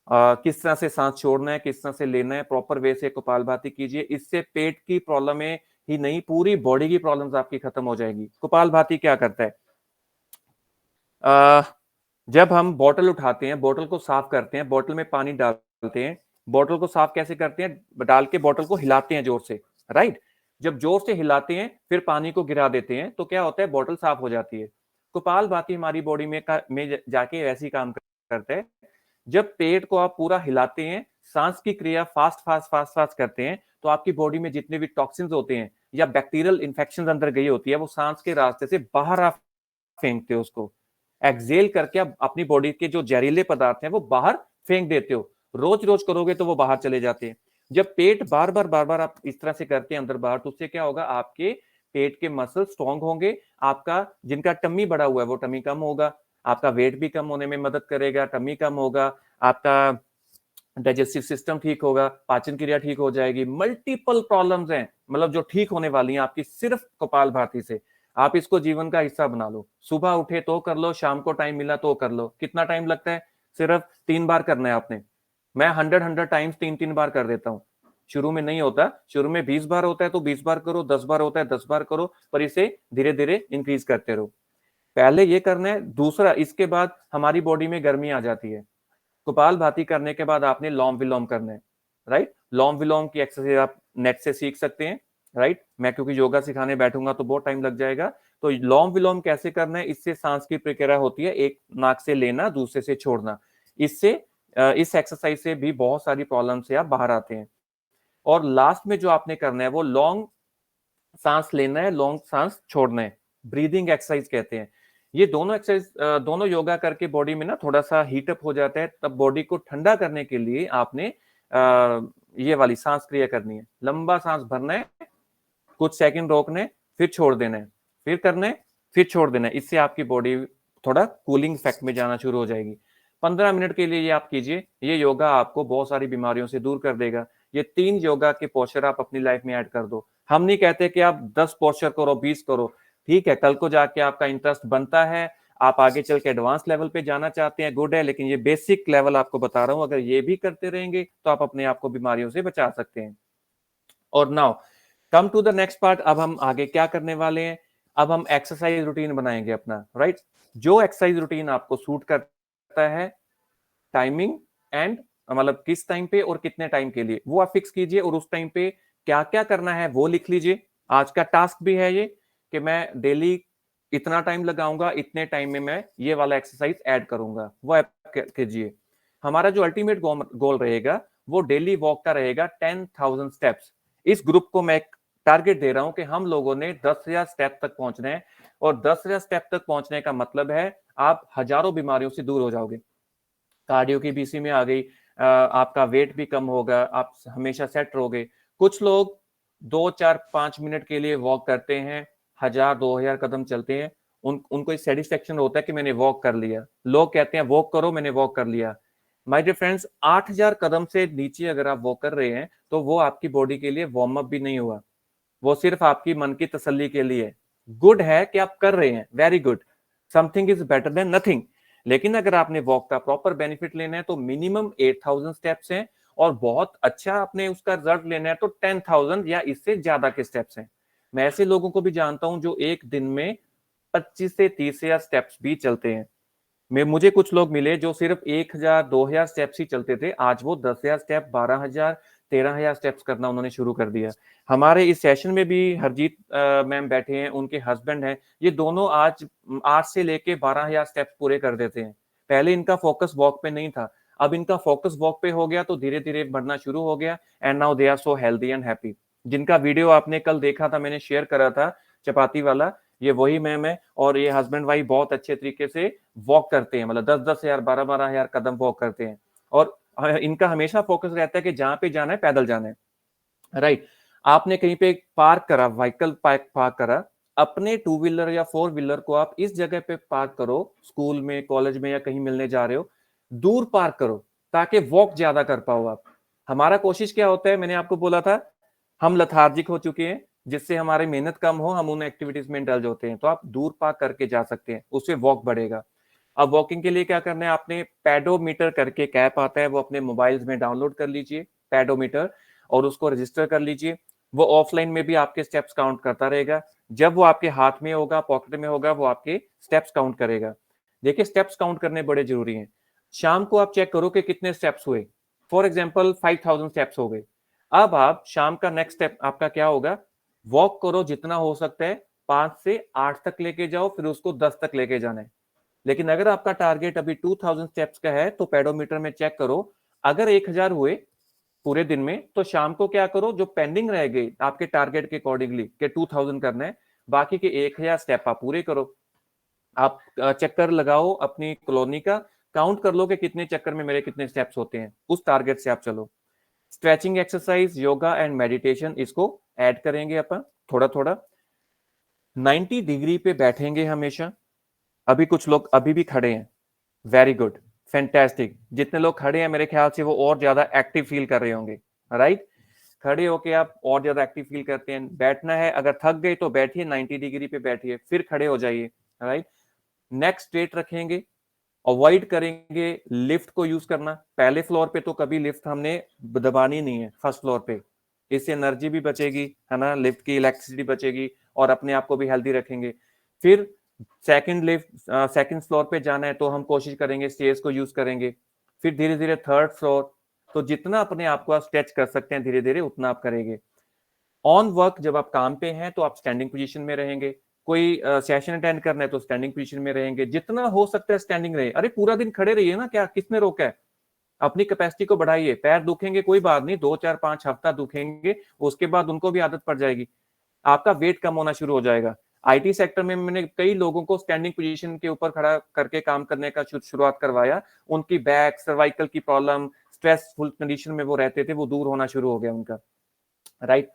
किस तरह से सांस छोड़ना है, किस तरह से लेना है, प्रॉपर वे से कपालभाति कीजिए। इससे पेट की प्रॉब्लमें ही नहीं, पूरी बॉडी की प्रॉब्लम्स आपकी खत्म हो जाएगी। कपालभाति क्या करता है? जब हम बोतल उठाते हैं, बोतल को साफ करते हैं, बोतल में पानी डालते हैं, बोतल को साफ कैसे करते हैं? डाल के बोतल को हिलाते हैं जोर से, राइट। जब जोर से हिलाते हैं फिर पानी को गिरा देते हैं तो क्या होता है? बोतल साफ हो जाती है। कपालभाति हमारी बॉडी में जाके वैसे ही काम करता है। जब पेट को आप पूरा हिलाते हैं, सांस की क्रिया फास्ट करते हैं, तो आपकी बॉडी में जितने भी टॉक्सिन्स होते हैं या बैक्टीरियल इन्फेक्शन अंदर गई होती है, वो सांस के रास्ते से बाहर आप फेंकते हो, उसको एक्सेल करके आप अपनी बॉडी के जो जहरीले पदार्थ हैं वो बाहर फेंक देते हो। रोज रोज करोगे तो वो बाहर चले जाते हैं। जब पेट बार बार आप इस तरह से करते हैं अंदर बाहर, तो उससे क्या होगा? आपके पेट के मसल स्ट्रॉन्ग होंगे, आपका जिनका टम्मी बड़ा हुआ है वो टम्मी कम होगा, आपका वेट भी कम होने में मदद करेगा, टम्मी कम होगा, आपका डाइजेस्टिव सिस्टम ठीक होगा, पाचन क्रिया ठीक हो जाएगी। मल्टीपल प्रॉब्लम्स हैं, मतलब जो ठीक होने वाली हैं आपकी सिर्फ कपालभाति से। आप इसको जीवन का हिस्सा बना लो। सुबह उठे तो कर लो, शाम को टाइम मिला तो कर लो। कितना टाइम लगता है? सिर्फ 3 बार करना है आपने। मैं 100 टाइम्स 3 बार कर देता हूँ। शुरू में नहीं होता, शुरू में 20 बार होता है तो 20 बार करो, 10 बार होता है 10 बार करो, पर इसे धीरे धीरे इंक्रीज करते रहो। पहले ये करना है। दूसरा, इसके बाद हमारी बॉडी में गर्मी आ जाती है। कपालभाति करने के बाद आपने लोम विलोम करना है, राइट। लोम विलोम की एक्सरसाइज आप नेट से सीख सकते हैं, राइट। मैं क्योंकि योगा सिखाने बैठूंगा तो बहुत टाइम लग जाएगा। तो लोम विलोम कैसे करना है? इससे सांस की प्रक्रिया होती है, एक नाक से लेना, दूसरे से छोड़ना। इससे इस एक्सरसाइज से भी बहुत सारी प्रॉब्लम से आप बाहर आते हैं। और लास्ट में जो आपने करना है वो लॉन्ग सांस लेना है, लॉन्ग सांस छोड़ना है, ब्रीदिंग एक्सरसाइज कहते हैं। ये दोनों एक्सरसाइज दोनों योगा करके बॉडी में ना थोड़ा सा हीटअप हो जाता है, तब बॉडी को ठंडा करने के लिए आपने ये वाली सांस क्रिया करनी है। लंबा सांस भरना है, कुछ सेकंड रोकने, फिर छोड़ देना है, फिर करना है, फिर छोड़ देना है। इससे आपकी बॉडी थोड़ा कूलिंग इफेक्ट में जाना शुरू हो जाएगी। 15 मिनट के लिए ये आप कीजिए। ये योगा आपको बहुत सारी बीमारियों से दूर कर देगा। ये 3 योगा के पोस्चर आप अपनी लाइफ में ऐड कर दो। हम नहीं कहते कि आप 10 पोस्चर करो, 20 करो, ठीक है, कल को जाके आपका इंटरेस्ट बनता है, आप आगे चल के एडवांस लेवल पे जाना चाहते हैं, गुड है, लेकिन ये बेसिक लेवल आपको बता रहा हूं, अगर ये भी करते रहेंगे तो आप अपने आप को बीमारियों से बचा सकते हैं। और now come to the next part. अब हम आगे क्या करने वाले हैं, अब हम एक्सरसाइज रूटीन बनाएंगे अपना, राइट। जो एक्सरसाइज रूटीन आपको सूट करता है, टाइमिंग एंड मतलब किस टाइम पे और कितने टाइम के लिए, वो आप फिक्स कीजिए, और उस टाइम पे क्या क्या करना है वो लिख लीजिए। आज का टास्क भी है ये कि मैं डेली इतना टाइम लगाऊंगा, इतने टाइम में मैं ये वाला एक्सरसाइज ऐड करूंगा, वो आप कीजिए। हमारा जो अल्टीमेट गोल रहेगा वो डेली वॉक का रहेगा 10,000 स्टेप्स। इस ग्रुप को मैं एक टारगेट दे रहा हूं कि हम लोगों ने 10,000 स्टेप तक पहुंचना है, और 10,000 स्टेप तक पहुंचने का मतलब है आप हजारों बीमारियों से दूर हो जाओगे। कार्डियो की बीसी में आ गई, आपका वेट भी कम होगा, आप हमेशा सेट रहोगे। कुछ लोग 2, 4, 5 मिनट के लिए वॉक करते हैं, 1000, 2000 कदम चलते हैं, उनको एक सेटिस्फेक्शन होता है कि मैंने वॉक कर लिया। लोग कहते हैं वॉक करो, मैंने वॉक कर लिया। माय डियर फ्रेंड्स, 8000 कदम से नीचे अगर आप वॉक कर रहे हैं तो वो आपकी बॉडी के लिए वार्म अप भी नहीं हुआ, वो सिर्फ आपकी मन की तसल्ली के लिए। गुड है कि आप कर रहे हैं, very good, something is better than nothing. लेकिन अगर आपने वॉक का प्रॉपर बेनिफिट लेना है तो मिनिमम 8000 स्टेप्स हैं, और बहुत अच्छा आपने उसका रिजल्ट लेना है तो 10,000 या इससे ज्यादा के स्टेप्स हैं। मैं ऐसे लोगों को भी जानता हूं जो एक दिन में 25 से 30,000 स्टेप्स भी चलते हैं। मुझे कुछ लोग मिले जो सिर्फ 1000, 2000 स्टेप्स ही चलते थे, आज वो 10,000 स्टेप, 12,000, 13,000 स्टेप्स करना उन्होंने शुरू कर दिया। हमारे इस सेशन में भी हरजीत मैम बैठे हैं, उनके हस्बैंड हैं, ये दोनों आज 8 से लेके 12,000 स्टेप्स पूरे कर देते हैं। पहले इनका फोकस वॉक पे नहीं था, अब इनका फोकस वॉक पे हो गया तो धीरे धीरे बढ़ना शुरू हो गया, and now they are so healthy and happy. जिनका वीडियो आपने कल देखा था, मैंने शेयर करा था चपाती वाला, ये वही मैम है, और ये हस्बैंड वाइफ बहुत अच्छे तरीके से वॉक करते हैं, मतलब 10,000, 12,000 कदम वॉक करते हैं। और इनका हमेशा फोकस रहता है कि जहां पे जाना है पैदल जाना है, राइट। आपने कहीं पे पार्क करा, व्हीकल पार्क करा, अपने 2 व्हीलर या 4 व्हीलर को आप इस जगह पे पार्क करो, स्कूल में, कॉलेज में या कहीं मिलने जा रहे हो, दूर पार्क करो ताकि वॉक ज्यादा कर पाओ आप। हमारा कोशिश क्या होता है, मैंने आपको बोला था, हम लथार्जिक हो चुके हैं, जिससे हमारी मेहनत कम हो, हम उन एक्टिविटीज में इंडल्ज होते हैं, तो आप दूर पार्क करके जा सकते हैं, उससे वॉक बढ़ेगा। अब वॉकिंग के लिए क्या करना है, आपने पैडोमीटर करके एक ऐप आता है, वो अपने मोबाइल्स में डाउनलोड कर लीजिए, पैडोमीटर, और उसको रजिस्टर कर लीजिए। वो ऑफलाइन में भी आपके स्टेप्स काउंट करता रहेगा, जब वो आपके हाथ में होगा, पॉकेट में होगा, वो आपके स्टेप्स काउंट करेगा। देखिए, स्टेप्स काउंट करने बड़े जरूरी हैं। शाम को आप चेक करो कि कितने स्टेप्स हुए, फॉर एग्जाम्पल 5,000 स्टेप्स हो गए। अब आप शाम का नेक्स्ट स्टेप आपका क्या होगा, वॉक करो जितना हो सकता है, 5 से 8 तक लेके जाओ, फिर उसको 10 तक लेके जाना है। लेकिन अगर आपका टारगेट अभी 2000 स्टेप्स का है तो पेडोमीटर में चेक करो, अगर 1000 हुए पूरे दिन में तो शाम को क्या करो, जो पेंडिंग रह गई आपके टारगेट के अकॉर्डिंगली के 2000 करना है, बाकी के 1000 स्टेप आप पूरे करो। आप चक्कर लगाओ अपनी कॉलोनी का, काउंट कर लो कि कितने चक्कर में मेरे कितने स्टेप्स होते हैं, उस टारगेट से आप चलो। Stretching exercise, yoga and meditation, इसको ऐड करेंगे अपन थोड़ा थोड़ा। 90 डिग्री पे बैठेंगे हमेशा। अभी कुछ लोग अभी भी खड़े हैं, वेरी गुड, फैंटास्टिक। जितने लोग खड़े हैं मेरे ख्याल से वो और ज्यादा एक्टिव फील कर रहे होंगे, राइट। खड़े होके आप और ज्यादा एक्टिव फील करते हैं। बैठना है, अगर थक गए तो बैठिए, 90 डिग्री पे बैठिए, फिर खड़े हो जाइए, राइट। नेक स्ट्रेट रखेंगे, अवॉइड करेंगे लिफ्ट को यूज करना। पहले फ्लोर पे तो कभी लिफ्ट हमने दबानी नहीं है, फर्स्ट फ्लोर पे, इससे एनर्जी भी बचेगी, है ना, लिफ्ट की इलेक्ट्रिसिटी बचेगी, और अपने आप को भी हेल्दी रखेंगे। फिर सेकंड फ्लोर पे जाना है तो हम कोशिश करेंगे स्टेयर्स को यूज करेंगे। फिर धीरे धीरे थर्ड फ्लोर, तो जितना अपने आप को आप स्ट्रेच कर सकते हैं धीरे धीरे उतना आप करेंगे। ऑन वर्क, जब आप काम पे हैं तो आप स्टैंडिंग पोजीशन में रहेंगे। कोई सेशन अटेंड करना है तो स्टैंडिंग पोजीशन में रहेंगे, जितना हो सकता है स्टैंडिंग रहे। अरे पूरा दिन खड़े रहिए ना, क्या किसने रोका है, अपनी कैपेसिटी को बढ़ाइए। पैर दुखेंगे कोई बात नहीं, 2, 4, 5 हफ्ता दुखेंगे, उसके बाद उनको भी आदत पड़ जाएगी, आपका वेट कम होना शुरू हो जाएगा। आईटी सेक्टर में मैंने कई लोगों को स्टैंडिंग पोजीशन के ऊपर खड़ा करके काम करने का शुरुआत करवाया। उनकी बैक, सर्वाइकल की प्रॉब्लम, स्ट्रेसफुल कंडीशन में वो रहते थे, वो दूर होना शुरू हो गया उनका, right.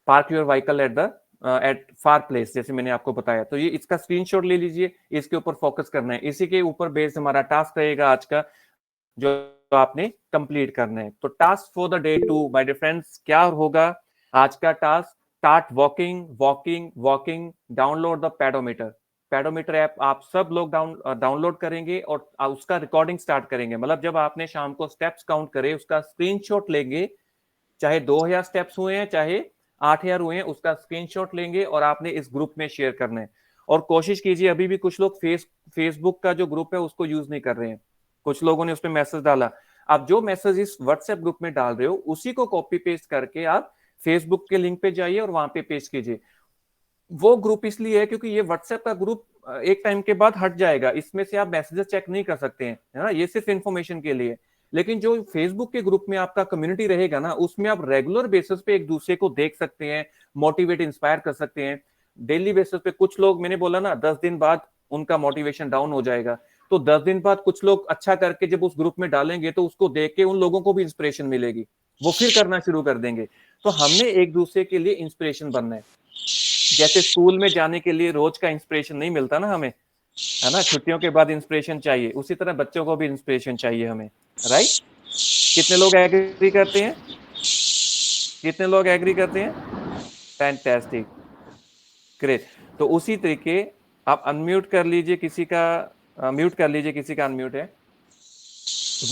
Park your vehicle at far place, जैसे मैंने आपको बताया। तो ये इसका स्क्रीनशॉट ले लीजिए, इसके ऊपर फोकस करना है, इसी के ऊपर बेस्ड हमारा टास्क रहेगा आज का, जो आपने कंप्लीट करना है। तो task for the day 2 my dear friends क्या होगा आज का task? Start walking, download the pedometer app आप सब लोग डाउनलोड करेंगे और उसका रिकॉर्डिंग स्टार्ट करेंगे। मतलब जब आपने शाम को स्टेप्स काउंट करे, उसका स्क्रीनशॉट लेंगे, चाहे 2000 स्टेप्स हुए हैं, चाहे 8000 हुए हैं, उसका स्क्रीनशॉट लेंगे और आपने इस ग्रुप में शेयर करना है। और कोशिश कीजिए, अभी भी कुछ लोग फेसबुक का जो ग्रुप है उसको यूज नहीं कर रहे हैं, कुछ लोगों ने उसमें मैसेज डाला। आप जो मैसेज इस व्हाट्सएप ग्रुप में डाल रहे हो उसी को कॉपी पेस्ट करके आप फेसबुक के लिंक पे जाइए और वहां पे पेस्ट कीजिए। वो ग्रुप इसलिए है क्योंकि ये व्हाट्सएप का ग्रुप एक टाइम के बाद हट जाएगा, इसमें से आप मैसेजेस चेक नहीं कर सकते हैं, है ना, ये सिर्फ इंफॉर्मेशन के लिए। लेकिन जो फेसबुक के ग्रुप में आपका कम्युनिटी रहेगा ना, उसमें आप रेगुलर बेसिस पे एक दूसरे को देख सकते हैं, मोटिवेट, इंस्पायर कर सकते हैं डेली बेसिस पे। कुछ लोग, मैंने बोला ना 10 दिन बाद उनका मोटिवेशन डाउन हो जाएगा, तो 10 दिन बाद कुछ लोग अच्छा करके जब उस ग्रुप में डालेंगे तो उसको देख के उन लोगों को भी इंस्पिरेशन मिलेगी, वो फिर करना शुरू कर देंगे। तो हमने एक दूसरे के लिए इंस्पिरेशन बनना है। जैसे स्कूल में जाने के लिए रोज का इंस्पिरेशन नहीं मिलता ना हमें, है ना, छुट्टियों के बाद इंस्पिरेशन चाहिए, उसी तरह बच्चों को भी इंस्पिरेशन चाहिए हमें, राइट। कितने लोग एग्री करते हैं? कितने लोग एग्री करते हैं? Fantastic, great. तो उसी तरीके आप अनम्यूट कर लीजिए, किसी का म्यूट कर लीजिए, किसी का अनम्यूट है।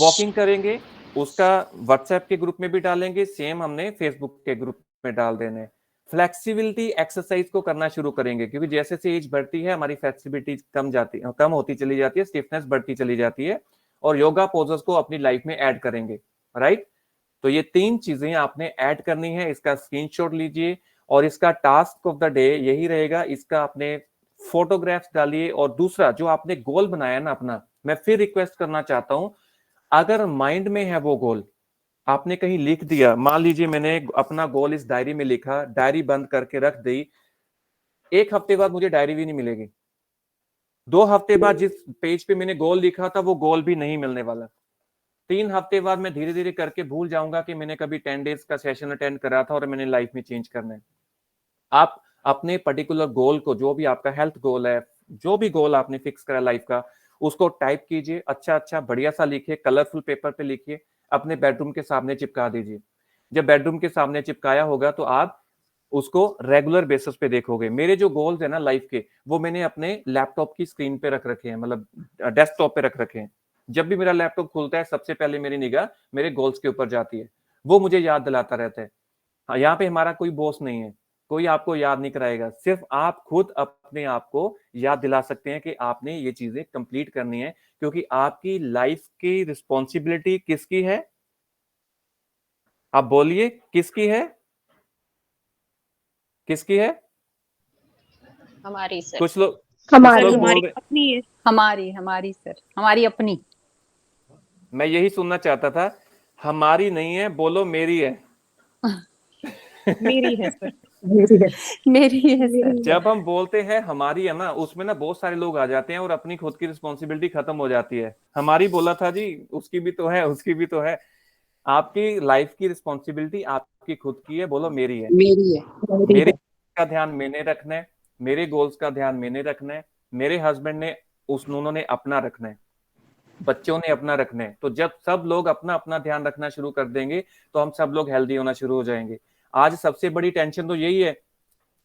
वॉकिंग करेंगे, उसका व्हाट्सएप के ग्रुप में भी डालेंगे, सेम हमने फेसबुक के ग्रुप में डाल देने। फ्लेक्सिबिलिटी एक्सरसाइज को करना शुरू करेंगे, क्योंकि जैसे से एज बढ़ती है हमारी फ्लेक्सिबिलिटी कम होती चली जाती है, स्टिफनेस बढ़ती चली जाती है, और योगा पोजर्स को अपनी लाइफ में ऐड करेंगे, राइट। तो ये 3 चीजें आपने ऐड करनी है, इसका स्क्रीनशॉट लीजिए और इसका टास्क ऑफ द डे यही रहेगा, इसका आपने फोटोग्राफ्स डालिए। और दूसरा जो आपने गोल बनाया ना अपना, मैं फिर रिक्वेस्ट करना चाहता हूं, अगर माइंड में है वो गोल, आपने कहीं लिख दिया, मान लीजिए मैंने अपना गोल इस डायरी में लिखा, डायरी बंद करके रख दी, 1 हफ्ते बाद मुझे डायरी भी नहीं मिलेगी, 2 हफ्ते बाद जिस पेज पे मैंने गोल लिखा था वो गोल भी नहीं मिलने वाला, 3 हफ्ते बाद मैं धीरे धीरे करके भूल जाऊंगा कि मैंने कभी 10 डेज का सेशन अटेंड करा था और मैंने लाइफ में चेंज करना है। आप अपने पर्टिकुलर गोल को, जो भी आपका हेल्थ गोल है, जो भी गोल आपने फिक्स करा लाइफ का, उसको टाइप कीजिए, अच्छा बढ़िया सा लिखिए, कलरफुल पेपर पे लिखिए, अपने बेडरूम के सामने चिपका दीजिए। जब बेडरूम के सामने चिपकाया होगा तो आप उसको रेगुलर बेसिस पे देखोगे। मेरे जो गोल्स है ना लाइफ के, वो मैंने अपने लैपटॉप की स्क्रीन पे रख रखे हैं, मतलब डेस्कटॉप पे रख रखे हैं। जब भी मेरा लैपटॉप खुलता है सबसे पहले मेरी निगाह मेरे गोल्स के ऊपर जाती है, वो मुझे याद दिलाता रहता है। हाँ, यहाँ पे हमारा कोई बॉस नहीं है, कोई आपको याद नहीं कराएगा, सिर्फ आप खुद अपने आप को याद दिला सकते हैं कि आपने ये चीजें कंप्लीट करनी है, क्योंकि आपकी लाइफ की रिस्पॉन्सिबिलिटी किसकी है? आप बोलिए, किसकी है? किसकी है? हमारी सर। कुछ लोग हमारी बोल हमारी रहे, अपनी है। हमारी सर, हमारी अपनी। मैं यही सुनना चाहता था, हमारी नहीं है, बोलो मेरी है। मेरी है सर। मेरी है सर। जब हम बोलते हैं हमारी है ना, उसमें ना बहुत सारे लोग आ जाते हैं और अपनी खुद की रिस्पॉन्सिबिलिटी खत्म हो जाती है। हमारी बोला था जी, उसकी भी तो है, उसकी भी तो है। आपकी लाइफ की रिस्पॉन्सिबिलिटी आपकी खुद की है, बोलो मेरी है। मेरी है। मेरे का ध्यान मैंने रखना है, मेरे गोल्स का ध्यान मैंने रखना है, मेरे हस्बैंड ने उन्होंने अपना रखना है, बच्चों ने अपना रखना है। तो जब सब लोग अपना अपना ध्यान रखना शुरू कर देंगे तो हम सब लोग हेल्दी होना शुरू हो जाएंगे। आज सबसे बड़ी टेंशन तो यही है,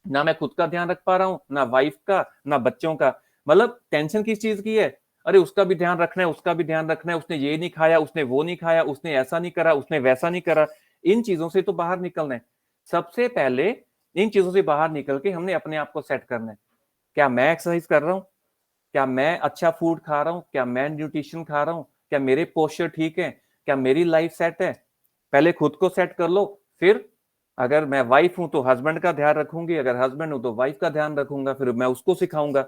ना मैं खुद का ध्यान रख पा रहा हूँ, ना वाइफ का, ना बच्चों का। मतलब टेंशन किस चीज की है? अरे उसका भी ध्यान रखना है, उसका भी ध्यान रखना है, उसने ये नहीं खाया, उसने वो नहीं खाया, उसने ऐसा नहीं करा, उसने वैसा नहीं करा। इन चीजों से तो बाहर निकलना है। सबसे पहले इन चीजों से बाहर निकल के हमने अपने आप को सेट करना है। क्या मैं एक्सरसाइज कर रहा हूँ? क्या मैं अच्छा फूड खा रहा हूँ? क्या मैं न्यूट्रिशन खा रहा हूँ? क्या मेरे पोस्चर ठीक है? क्या मेरी लाइफ सेट है? पहले खुद को सेट कर लो, फिर अगर मैं वाइफ हूं तो हस्बैंड का ध्यान रखूंगी, अगर हस्बैंड हूं तो वाइफ का ध्यान रखूंगा, फिर मैं उसको सिखाऊंगा।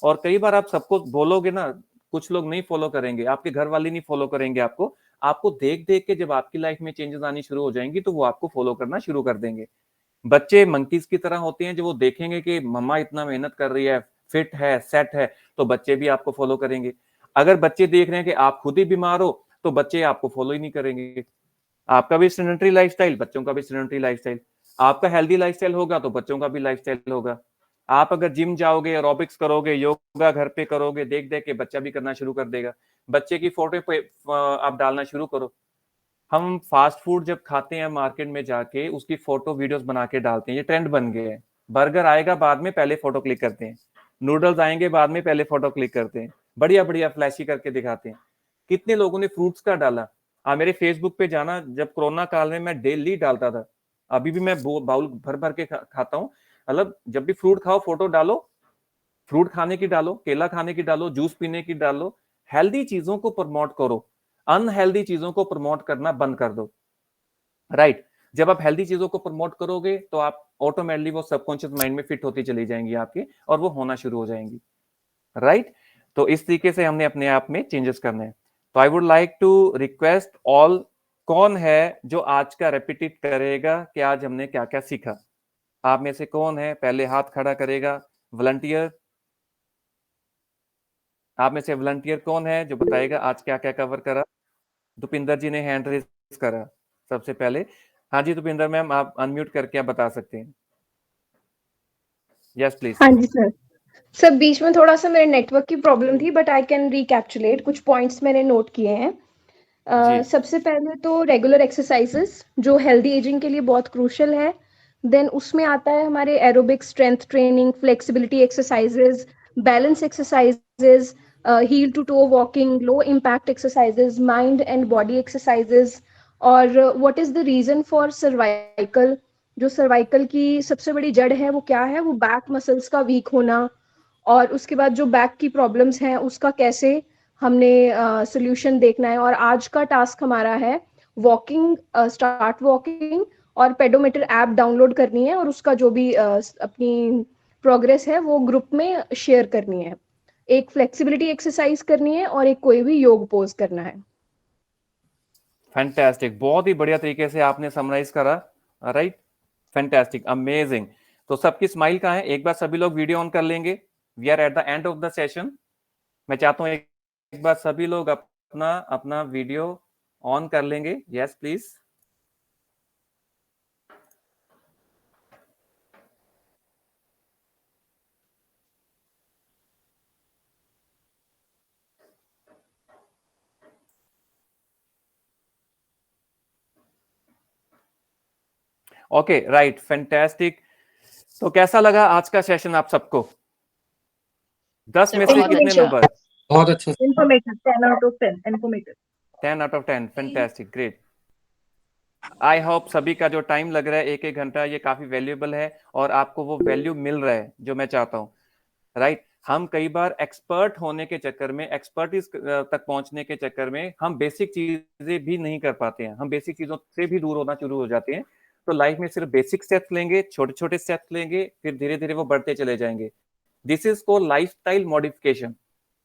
और कई बार आप सबको बोलोगे ना, कुछ लोग नहीं फॉलो करेंगे, आपके घर वाले नहीं फॉलो करेंगे आपको। आपको देख देख के जब आपकी लाइफ में चेंजेस आनी शुरू हो जाएंगी तो वो आपको फॉलो करना शुरू कर देंगे। बच्चे मंकीज की तरह होते हैं, जो वो देखेंगे कि मम्मा इतना मेहनत कर रही है, फिट है, सेट है, तो बच्चे भी आपको फॉलो करेंगे। अगर बच्चे देख रहे हैं कि आप खुद ही बीमार हो, तो बच्चे आपको फॉलो ही नहीं करेंगे। आपका भी सेडेंटरी लाइफस्टाइल, बच्चों का भी सेडेंटरी लाइफस्टाइल। आपका हेल्दी लाइफस्टाइल होगा तो बच्चों का भी लाइफस्टाइल होगा। आप अगर जिम जाओगे, एरोबिक्स करोगे, योगा घर पे करोगे, देख देख के बच्चा भी करना शुरू कर देगा। बच्चे की फोटो पे आप डालना शुरू करो। हम फास्ट फूड जब खाते हैं मार्केट में जाके, उसकी फोटो वीडियोस बना के डालते हैं, ये ट्रेंड बन गए हैं। बर्गर आएगा बाद में, पहले फोटो क्लिक करते हैं। नूडल्स आएंगे बाद में, पहले फोटो क्लिक करते हैं। बढ़िया बढ़िया फ्लैशी करके दिखाते हैं। कितने लोगों ने फ्रूट्स का डाला। मेरे फेसबुक पे जाना, जब कोरोना काल में मैं डेली डालता था, अभी भी मैं बाउल भर भर के खाता हूँ। मतलब जब भी फ्रूट खाओ फोटो डालो, फ्रूट खाने की डालो, केला खाने की डालो, जूस पीने की डालो। हेल्दी चीजों को प्रमोट करो, अनहेल्दी चीजों को प्रमोट करना बंद कर दो। राइट जब आप हेल्दी चीजों को प्रमोट करोगे तो आप ऑटोमेटिकली वो सबकॉन्शियस माइंड में फिट होती चली जाएंगी आपके, और वो होना शुरू हो जाएंगी। राइट तो इस तरीके से हमने अपने आप में चेंजेस करने हैं। तो I would like to request all, कौन है जो आज का रिपीट करेगा कि आज हमने क्या क्या सीखा? आप में से कौन है पहले हाथ खड़ा करेगा? वॉलंटियर, आप में से वॉलंटियर कौन है जो बताएगा आज क्या क्या कवर करा? दुपिंदर जी ने हैंड रेज करा सबसे पहले। हाँ जी दुपिंदर मैम, आप अनम्यूट करके आप बता सकते हैं। Yes please. हाँ जी सर। सर बीच में थोड़ा सा मेरे नेटवर्क की प्रॉब्लम थी, बट आई कैन रिकैप्चुलेट कुछ पॉइंट्स मैंने नोट किए हैं। जी सबसे पहले तो रेगुलर एक्सरसाइजेस जो हेल्दी एजिंग के लिए बहुत क्रूशियल है। देन उसमें आता है हमारे aerobic, strength training, flexibility exercises, balance exercises, heel to toe walking, low impact exercises, mind and body exercises. और what is the reason for cervical, जो सर्वाइकल की सबसे बड़ी जड़ है वो क्या है? वो बैक मसल्स का वीक होना। और उसके बाद जो बैक की प्रॉब्लम्स हैं उसका कैसे हमने सोल्यूशन देखना है। और आज का टास्क हमारा है वॉकिंग, स्टार्ट वॉकिंग, और पेडोमीटर ऐप डाउनलोड करनी है, और उसका जो भी अपनी प्रोग्रेस है वो ग्रुप में शेयर करनी है। एक फ्लेक्सिबिलिटी एक्सरसाइज करनी है और एक कोई भी योग पोज करना है। फैंटास्टिक, बहुत ही बढ़िया तरीके से आपने समराइज करा। Right fantastic, amazing. तो सबकी स्माइल कहाँ है? एक बार सभी लोग वीडियो ऑन कर लेंगे। We are at the end of the session. मैं चाहता हूं एक बार सभी लोग अपना अपना वीडियो ऑन कर लेंगे। Yes please. Okay right fantastic. तो कैसा लगा आज का सेशन आप सबको? 10 में से बहुत कितने अच्छा। नंबर? बहुत अच्छा। Informative, 10 out of 10, informative. 10 out of 10। Fantastic, great. I hope सभी का जो टाइम लग रहा है 1-1 घंटा, ये काफी वैल्यूएबल है और आपको वो वैल्यू मिल रहा है जो मैं चाहता हूँ। राइट हम कई बार एक्सपर्ट होने के चक्कर में, एक्सपर्टीज तक पहुंचने के चक्कर में हम बेसिक चीजें भी नहीं कर पाते हैं, हम बेसिक चीजों से भी दूर होना शुरू हो जाते हैं। तो लाइफ में सिर्फ बेसिक स्टेप्स लेंगे, छोटे छोटे स्टेप्स लेंगे, फिर धीरे धीरे वो बढ़ते चले जाएंगे। दिस इज को लाइफस्टाइल मॉडिफिकेशन,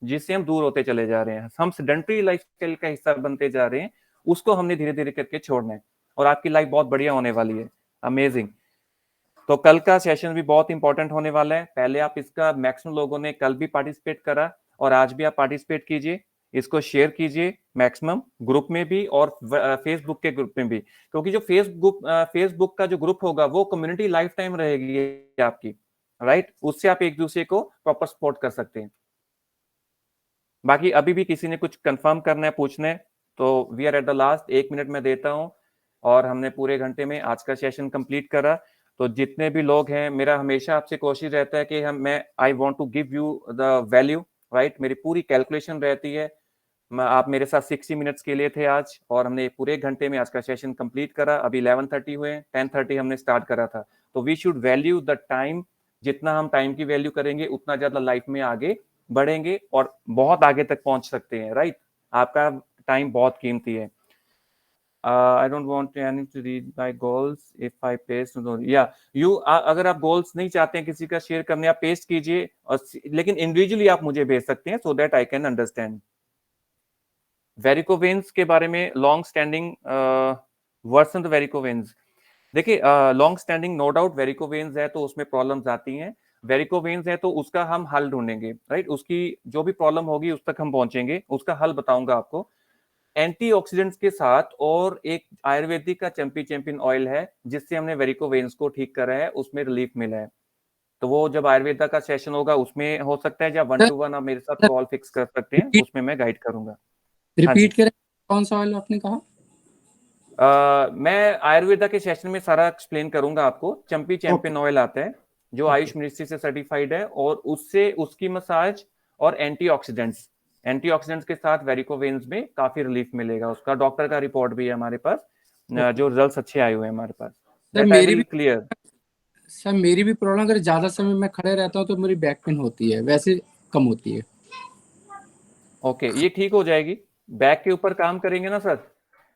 जिससे हम दूर होते चले जा रहे हैं, हम सेडेंटरी लाइफस्टाइल का हिस्सा बनते जा रहे हैं। उसको हमने धीरे धीरे करके छोड़ना है और आपकी लाइफ बहुत बढ़िया होने वाली है। अमेजिंग। तो कल का सेशन भी बहुत इंपॉर्टेंट होने वाला है। पहले आप इसका मैक्सिमम लोगों ने कल भी पार्टिसिपेट करा और आज भी आप पार्टिसिपेट कीजिए, इसको शेयर कीजिए मैक्सिमम ग्रुप में भी और फेसबुक के ग्रुप में भी, क्योंकि जो फेसबुक का जो ग्रुप होगा वो कम्युनिटी लाइफ टाइम रहेगी आपकी। राइट उससे आप एक दूसरे को प्रॉपर सपोर्ट कर सकते हैं। बाकी अभी भी किसी ने कुछ कंफर्म करना है, पूछना है, तो we are at the last. 1 minute में देता हूं और हमने पूरे घंटे में आज का सेशन कंप्लीट करा। तो जितने भी लोग हैं, मेरा हमेशा आपसे कोशिश रहता है कि I want to give you the value. Right मेरी पूरी कैलकुलेशन रहती है। आप मेरे साथ 60 मिनट्स के लिए थे आज और हमने पूरे घंटे में आज का सेशन कंप्लीट करा। अभी 11:30 हुए, 10:30 हमने स्टार्ट करा था। तो we should value the time. जितना हम टाइम की वैल्यू करेंगे उतना ज्यादा लाइफ में आगे बढ़ेंगे और बहुत आगे तक पहुंच सकते हैं। राइट आपका टाइम बहुत कीमती है। I don't want any to read my goals if I paste no, yeah you अगर आप गोल्स नहीं चाहते हैं किसी का शेयर करने, आप पेस्ट कीजिए और लेकिन इंडिविजुअली आप मुझे भेज सकते हैं, so that I can understand। Varicose veins के बारे में, long standing version varicose veins, देखिए long standing no doubt varicose veins है तो उसमें प्रॉब्लम्स आती हैं। वेरिकोवेन्स है तो उसका हम हल ढूंढेंगे, राइट। उसकी जो भी प्रॉब्लम होगी उस तक हम पहुंचेंगे, उसका हल बताऊंगा आपको। एंटीऑक्सीडेंट्स के साथ और एक आयुर्वेदिक का चैंपियन ऑयल है जिससे हमने वेरिकोवेन्स को ठीक करा है, उसमें रिलीफ मिला है। तो वो जब आयुर्वेदा का सेशन होगा उसमें हो सकता है, या 1-to-1 आप मेरे साथ कॉल फिक्स कर सकते हैं, उसमें मैं गाइड करूंगा। हाँ जी। रिपीट करें, कौन सा ऑयल आपने कहा? मैं आयुर्वेदा के सेशन में सारा एक्सप्लेन करूंगा आपको। चंपी चैंपियन ऑयल आता है जो आयुष मिनिस्ट्री से सर्टिफाइड है, और उससे उसकी मसाज और एंटीऑक्सीडेंट्स के साथ वेरिकोवेन्स में काफी रिलीफ मिलेगा। उसका डॉक्टर का रिपोर्ट भी है हमारे पास, जो रिजल्ट्स अच्छे आए हुए हैं हमारे पास। That I will clear. Sir मेरी भी प्रॉब्लम, अगर ज्यादा समय मैं खड़े रहता हूँ तो मेरी बैक पेन होती है, वैसे कम होती है। ओके, ये ठीक हो जाएगी। बैक के ऊपर काम करेंगे ना सर।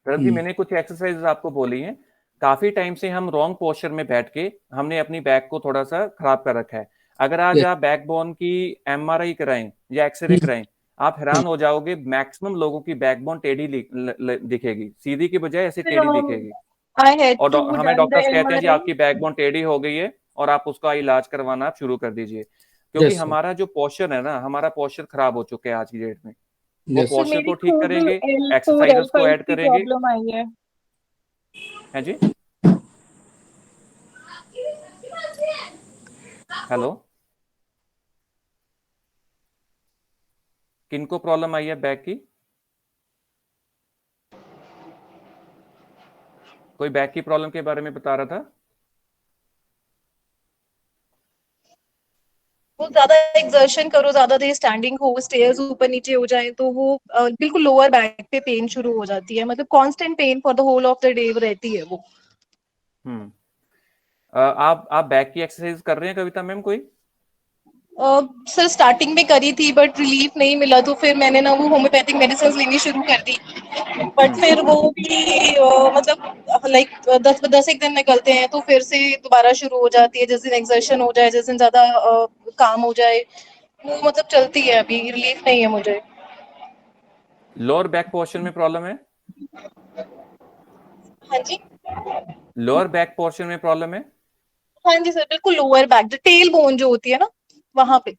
भरत जी, मैंने कुछ एक्सरसाइजेस आपको बोली हैं। काफी टाइम से हम रॉन्ग पोस्चर में बैठ के हमने अपनी बैक को थोड़ा सा खराब कर रखा है। अगर आज आप बैकबोन की एमआरआई कराएं या एक्सरे कराएं, आप हैरान हो जाओगे, मैक्सिमम लोगों की बैकबोन टेढ़ी दिखेगी, सीधी की बजाय ऐसे टेढ़ी दिखेगी। और हमें डॉक्टर्स कहते हैं जी आपकी बैकबोन टेढ़ी हो गई है और आप उसका इलाज करवाना आप शुरू कर दीजिए, क्योंकि हमारा जो पोस्चर है ना, हमारा पोस्चर खराब हो चुका है आज की डेट में। वो पोस्चर को ठीक करेंगे, एक्सरसाइजेस को ऐड करेंगे। प्रॉब्लम आई है। है जी, हेलो, किनको प्रॉब्लम आई है बैक की? कोई बैक की प्रॉब्लम के बारे में बता रहा था? वो ज्यादा एक्सर्शन करो, ज्यादा देर स्टैंडिंग हो, स्टेयर्स ऊपर नीचे हो जाए तो वो बिल्कुल लोअर बैक पे पेन शुरू हो जाती है, मतलब constant pain for the whole of the day रहती है वो। आप बैक की एक्सरसाइज कर रहे हैं कविता मैम कोई? सर स्टार्टिंग में करी थी बट रिलीफ नहीं मिला, तो फिर मैंने ना वो होम्योपैथिक मेडिसिन लेनी शुरू कर दी। बट फिर वो भी मतलब लाइक 10 एक दिन निकलते हैं तो फिर से दोबारा शुरू हो जाती है, जिस दिन एक्सर्शन हो जाए, जिस दिन ज्यादा काम हो जाए, वो मतलब चलती है, अभी रिलीफ नहीं है मुझे। लोअर बैक पोर्शन में प्रॉब्लम है? हाँ जी, लोअर बैक पोर्शन में प्रॉब्लम है? हाँ जी सर, बिल्कुल लोअर बैक, जो टेल बोन जो होती है ना, वहां पे।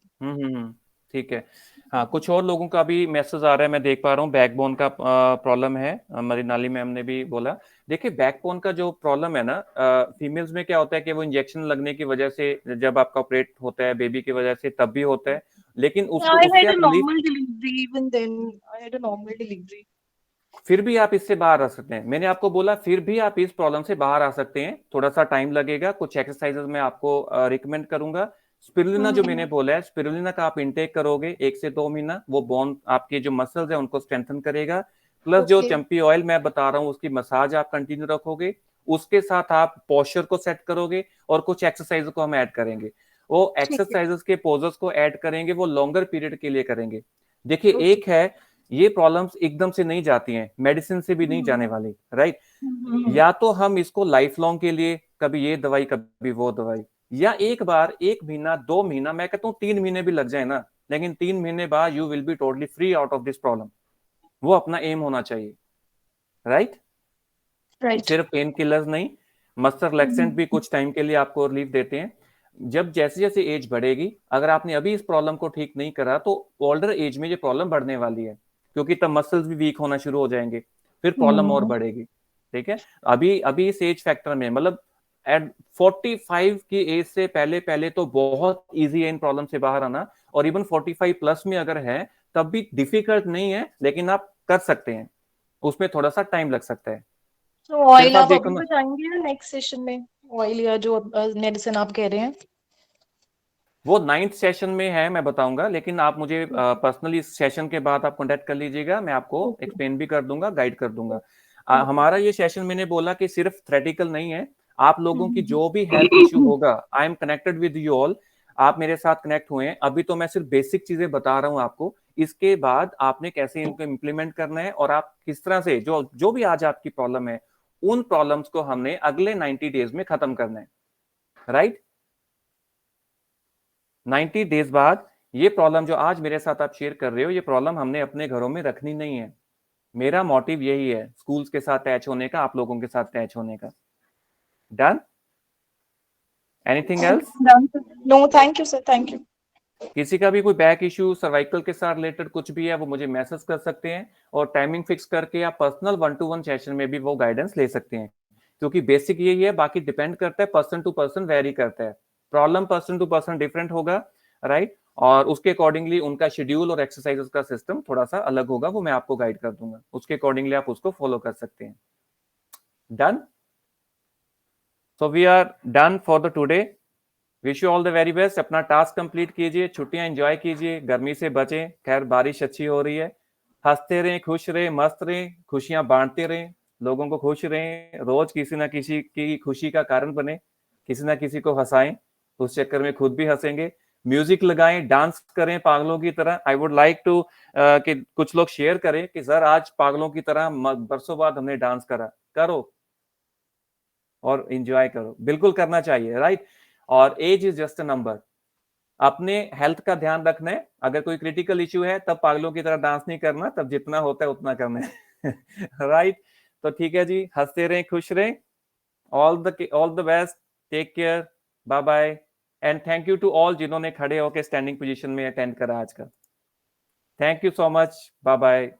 ठीक है। हाँ, कुछ और लोगों का भी मैसेज आ रहा है, मैं देख पा रहा हूँ बैकबोन का प्रॉब्लम है। हमारी नाली मैम ने भी बोला। देखिए बैकबोन का जो प्रॉब्लम है ना, फीमेल्स में क्या होता है कि वो इंजेक्शन लगने की वजह से, जब आपका ऑपरेट होता है बेबी की वजह से, तब भी होता है, लेकिन उसको उससे आप relief, even then I had a normal delivery। फिर भी आप इससे बाहर आ सकते हैं। मैंने आपको बोला फिर भी आप इस प्रॉब्लम से बाहर आ सकते हैं, थोड़ा सा टाइम लगेगा। कुछ एक्सरसाइजेस मैं आपको रिकमेंड करूंगा। स्पिरुलिना जो मैंने बोला है, स्पिरुलिना का आप इंटेक करोगे 1 से 2 महीना, वो बोन आपके जो मसल्स है उनको स्ट्रेंथन करेगा। प्लस जो चंपी ऑयल मैं बता रहा हूँ उसकी मसाज आप कंटिन्यू रखोगे, उसके साथ आप पोस्चर को सेट करोगे, और कुछ एक्सरसाइज को हम ऐड करेंगे। वो एक्सरसाइजेस के पोजर्स को ऐड करेंगे, वो लॉन्गर पीरियड के लिए करेंगे। देखिए एक है, ये प्रॉब्लम्स एकदम से नहीं जाती हैं, मेडिसिन से भी नहीं जाने वाली, राइट। या तो हम इसको लाइफ लॉन्ग के लिए, कभी ये दवाई कभी वो दवाई, या एक बार 1 महीना 2 महीना, मैं कहता हूँ 3 महीने भी लग जाए ना, लेकिन 3 महीने बाद you will be totally free out of this problem. वो अपना एम होना चाहिए, राइट। सिर्फ पेन किलर्स नहीं, मसल रिलैक्सेंट भी कुछ टाइम के लिए आपको रिलीफ देते हैं। जब जैसे जैसे एज बढ़ेगी, अगर आपने अभी इस प्रॉब्लम को ठीक नहीं करा तो ओल्डर एज में ये प्रॉब्लम बढ़ने वाली है, क्योंकि तब मसल्स भी वीक होना शुरू हो जाएंगे, फिर प्रॉब्लम और बढ़ेगी। ठीक है, अभी अभी इस एज फैक्टर में, मतलब एट 45 की एज से पहले पहले तो बहुत इजी है इन प्रॉब्लम से बाहर आना, और इवन 45 प्लस में अगर है तब भी डिफिकल्ट नहीं है, लेकिन आप कर सकते हैं, उसमें थोड़ा सा टाइम लग सकता है। तो ऑयल आप आप देखो अभी ना, बताएंगे या नेक्स्ट सेशन में? ऑयल या जो मेडिसिन आप कह रहे हैं वो 9th सेशन में है, मैं बताऊंगा, लेकिन आप मुझे पर्सनली इस सेशन के बाद आप कांटेक्ट कर लीजिएगा, मैं आपको एक्सप्लेन भी कर दूंगा, गाइड कर दूंगा। हमारा ये सेशन मैंने बोला कि सिर्फ थ्योरेटिकल नहीं है, आप लोगों की जो भी हेल्थ इश्यू होगा, I am connected with you all. आप मेरे साथ कनेक्ट हुए हैं, अभी तो मैं सिर्फ बेसिक चीजें बता रहा हूं आपको, इसके बाद आपने कैसे इनको इम्प्लीमेंट करना है, और आप किस तरह से जो जो भी आज आपकी प्रॉब्लम है, उन प्रॉब्लम्स को हमने अगले 90 डेज में खत्म करना है, राइट। 90 डेज बाद ये प्रॉब्लम जो आज मेरे साथ आप शेयर कर रहे हो, ये प्रॉब्लम हमने अपने घरों में रखनी नहीं है। मेरा मोटिव यही है, स्कूल्स के साथ अटैच होने का, आप लोगों के साथ अटैच होने का। Done? Anything else? No, thank you, sir. Thank you. किसी का भी कोई बैक इश्यू सर्वाइकल के साथ रिलेटेड कुछ भी है वो मुझे मैसेज कर सकते हैं, और टाइमिंग फिक्स करके आप पर्सनल 1-to-1 सेशन में भी वो गाइडेंस ले सकते हैं, क्योंकि बेसिक यही है, बाकी डिपेंड करता है, पर्सन टू पर्सन वेरी करता है, problem person to person different होगा, राइट, और उसके अकॉर्डिंगली उनका शेड्यूल और एक्सरसाइजेस का सिस्टम थोड़ा सा अलग होगा, वो मैं आपको गाइड कर दूंगा, उसके अकॉर्डिंगली आप उसको फॉलो कर सकते हैं। Done? So we are done for the today. Wish you all the very best. अपना टास्क कंप्लीट कीजिए, छुट्टियां एंजॉय कीजिए, गर्मी से बचें, खैर बारिश अच्छी हो रही है, हंसते रहें, खुश रहें, मस्त रहें, खुशियां बांटते रहें, लोगों को खुश रहें, रोज किसी ना किसी की खुशी का कारण बने, किसी ना किसी को हंसाएं, उस चक्कर में खुद भी हंसेंगे, म्यूजिक लगाएं, डांस करें पागलों की तरह। आई वुड लाइक टू कि कुछ लोग शेयर करें कि सर आज पागलों की तरह बरसों बाद हमने डांस करा, करो और एंजॉय करो, बिल्कुल करना चाहिए, राइट। और age is just a number, अपने हेल्थ का ध्यान रखना है, अगर कोई क्रिटिकल इश्यू है तब पागलों की तरह डांस नहीं करना, तब जितना होता है उतना करना है राइट। तो ठीक है जी, हंसते रहें, खुश रहें, all the best, take care, bye bye, and thank you to all जिन्होंने खड़े होकर स्टैंडिंग पोजीशन में अटेंड करा आज का। Thank you so much, bye bye.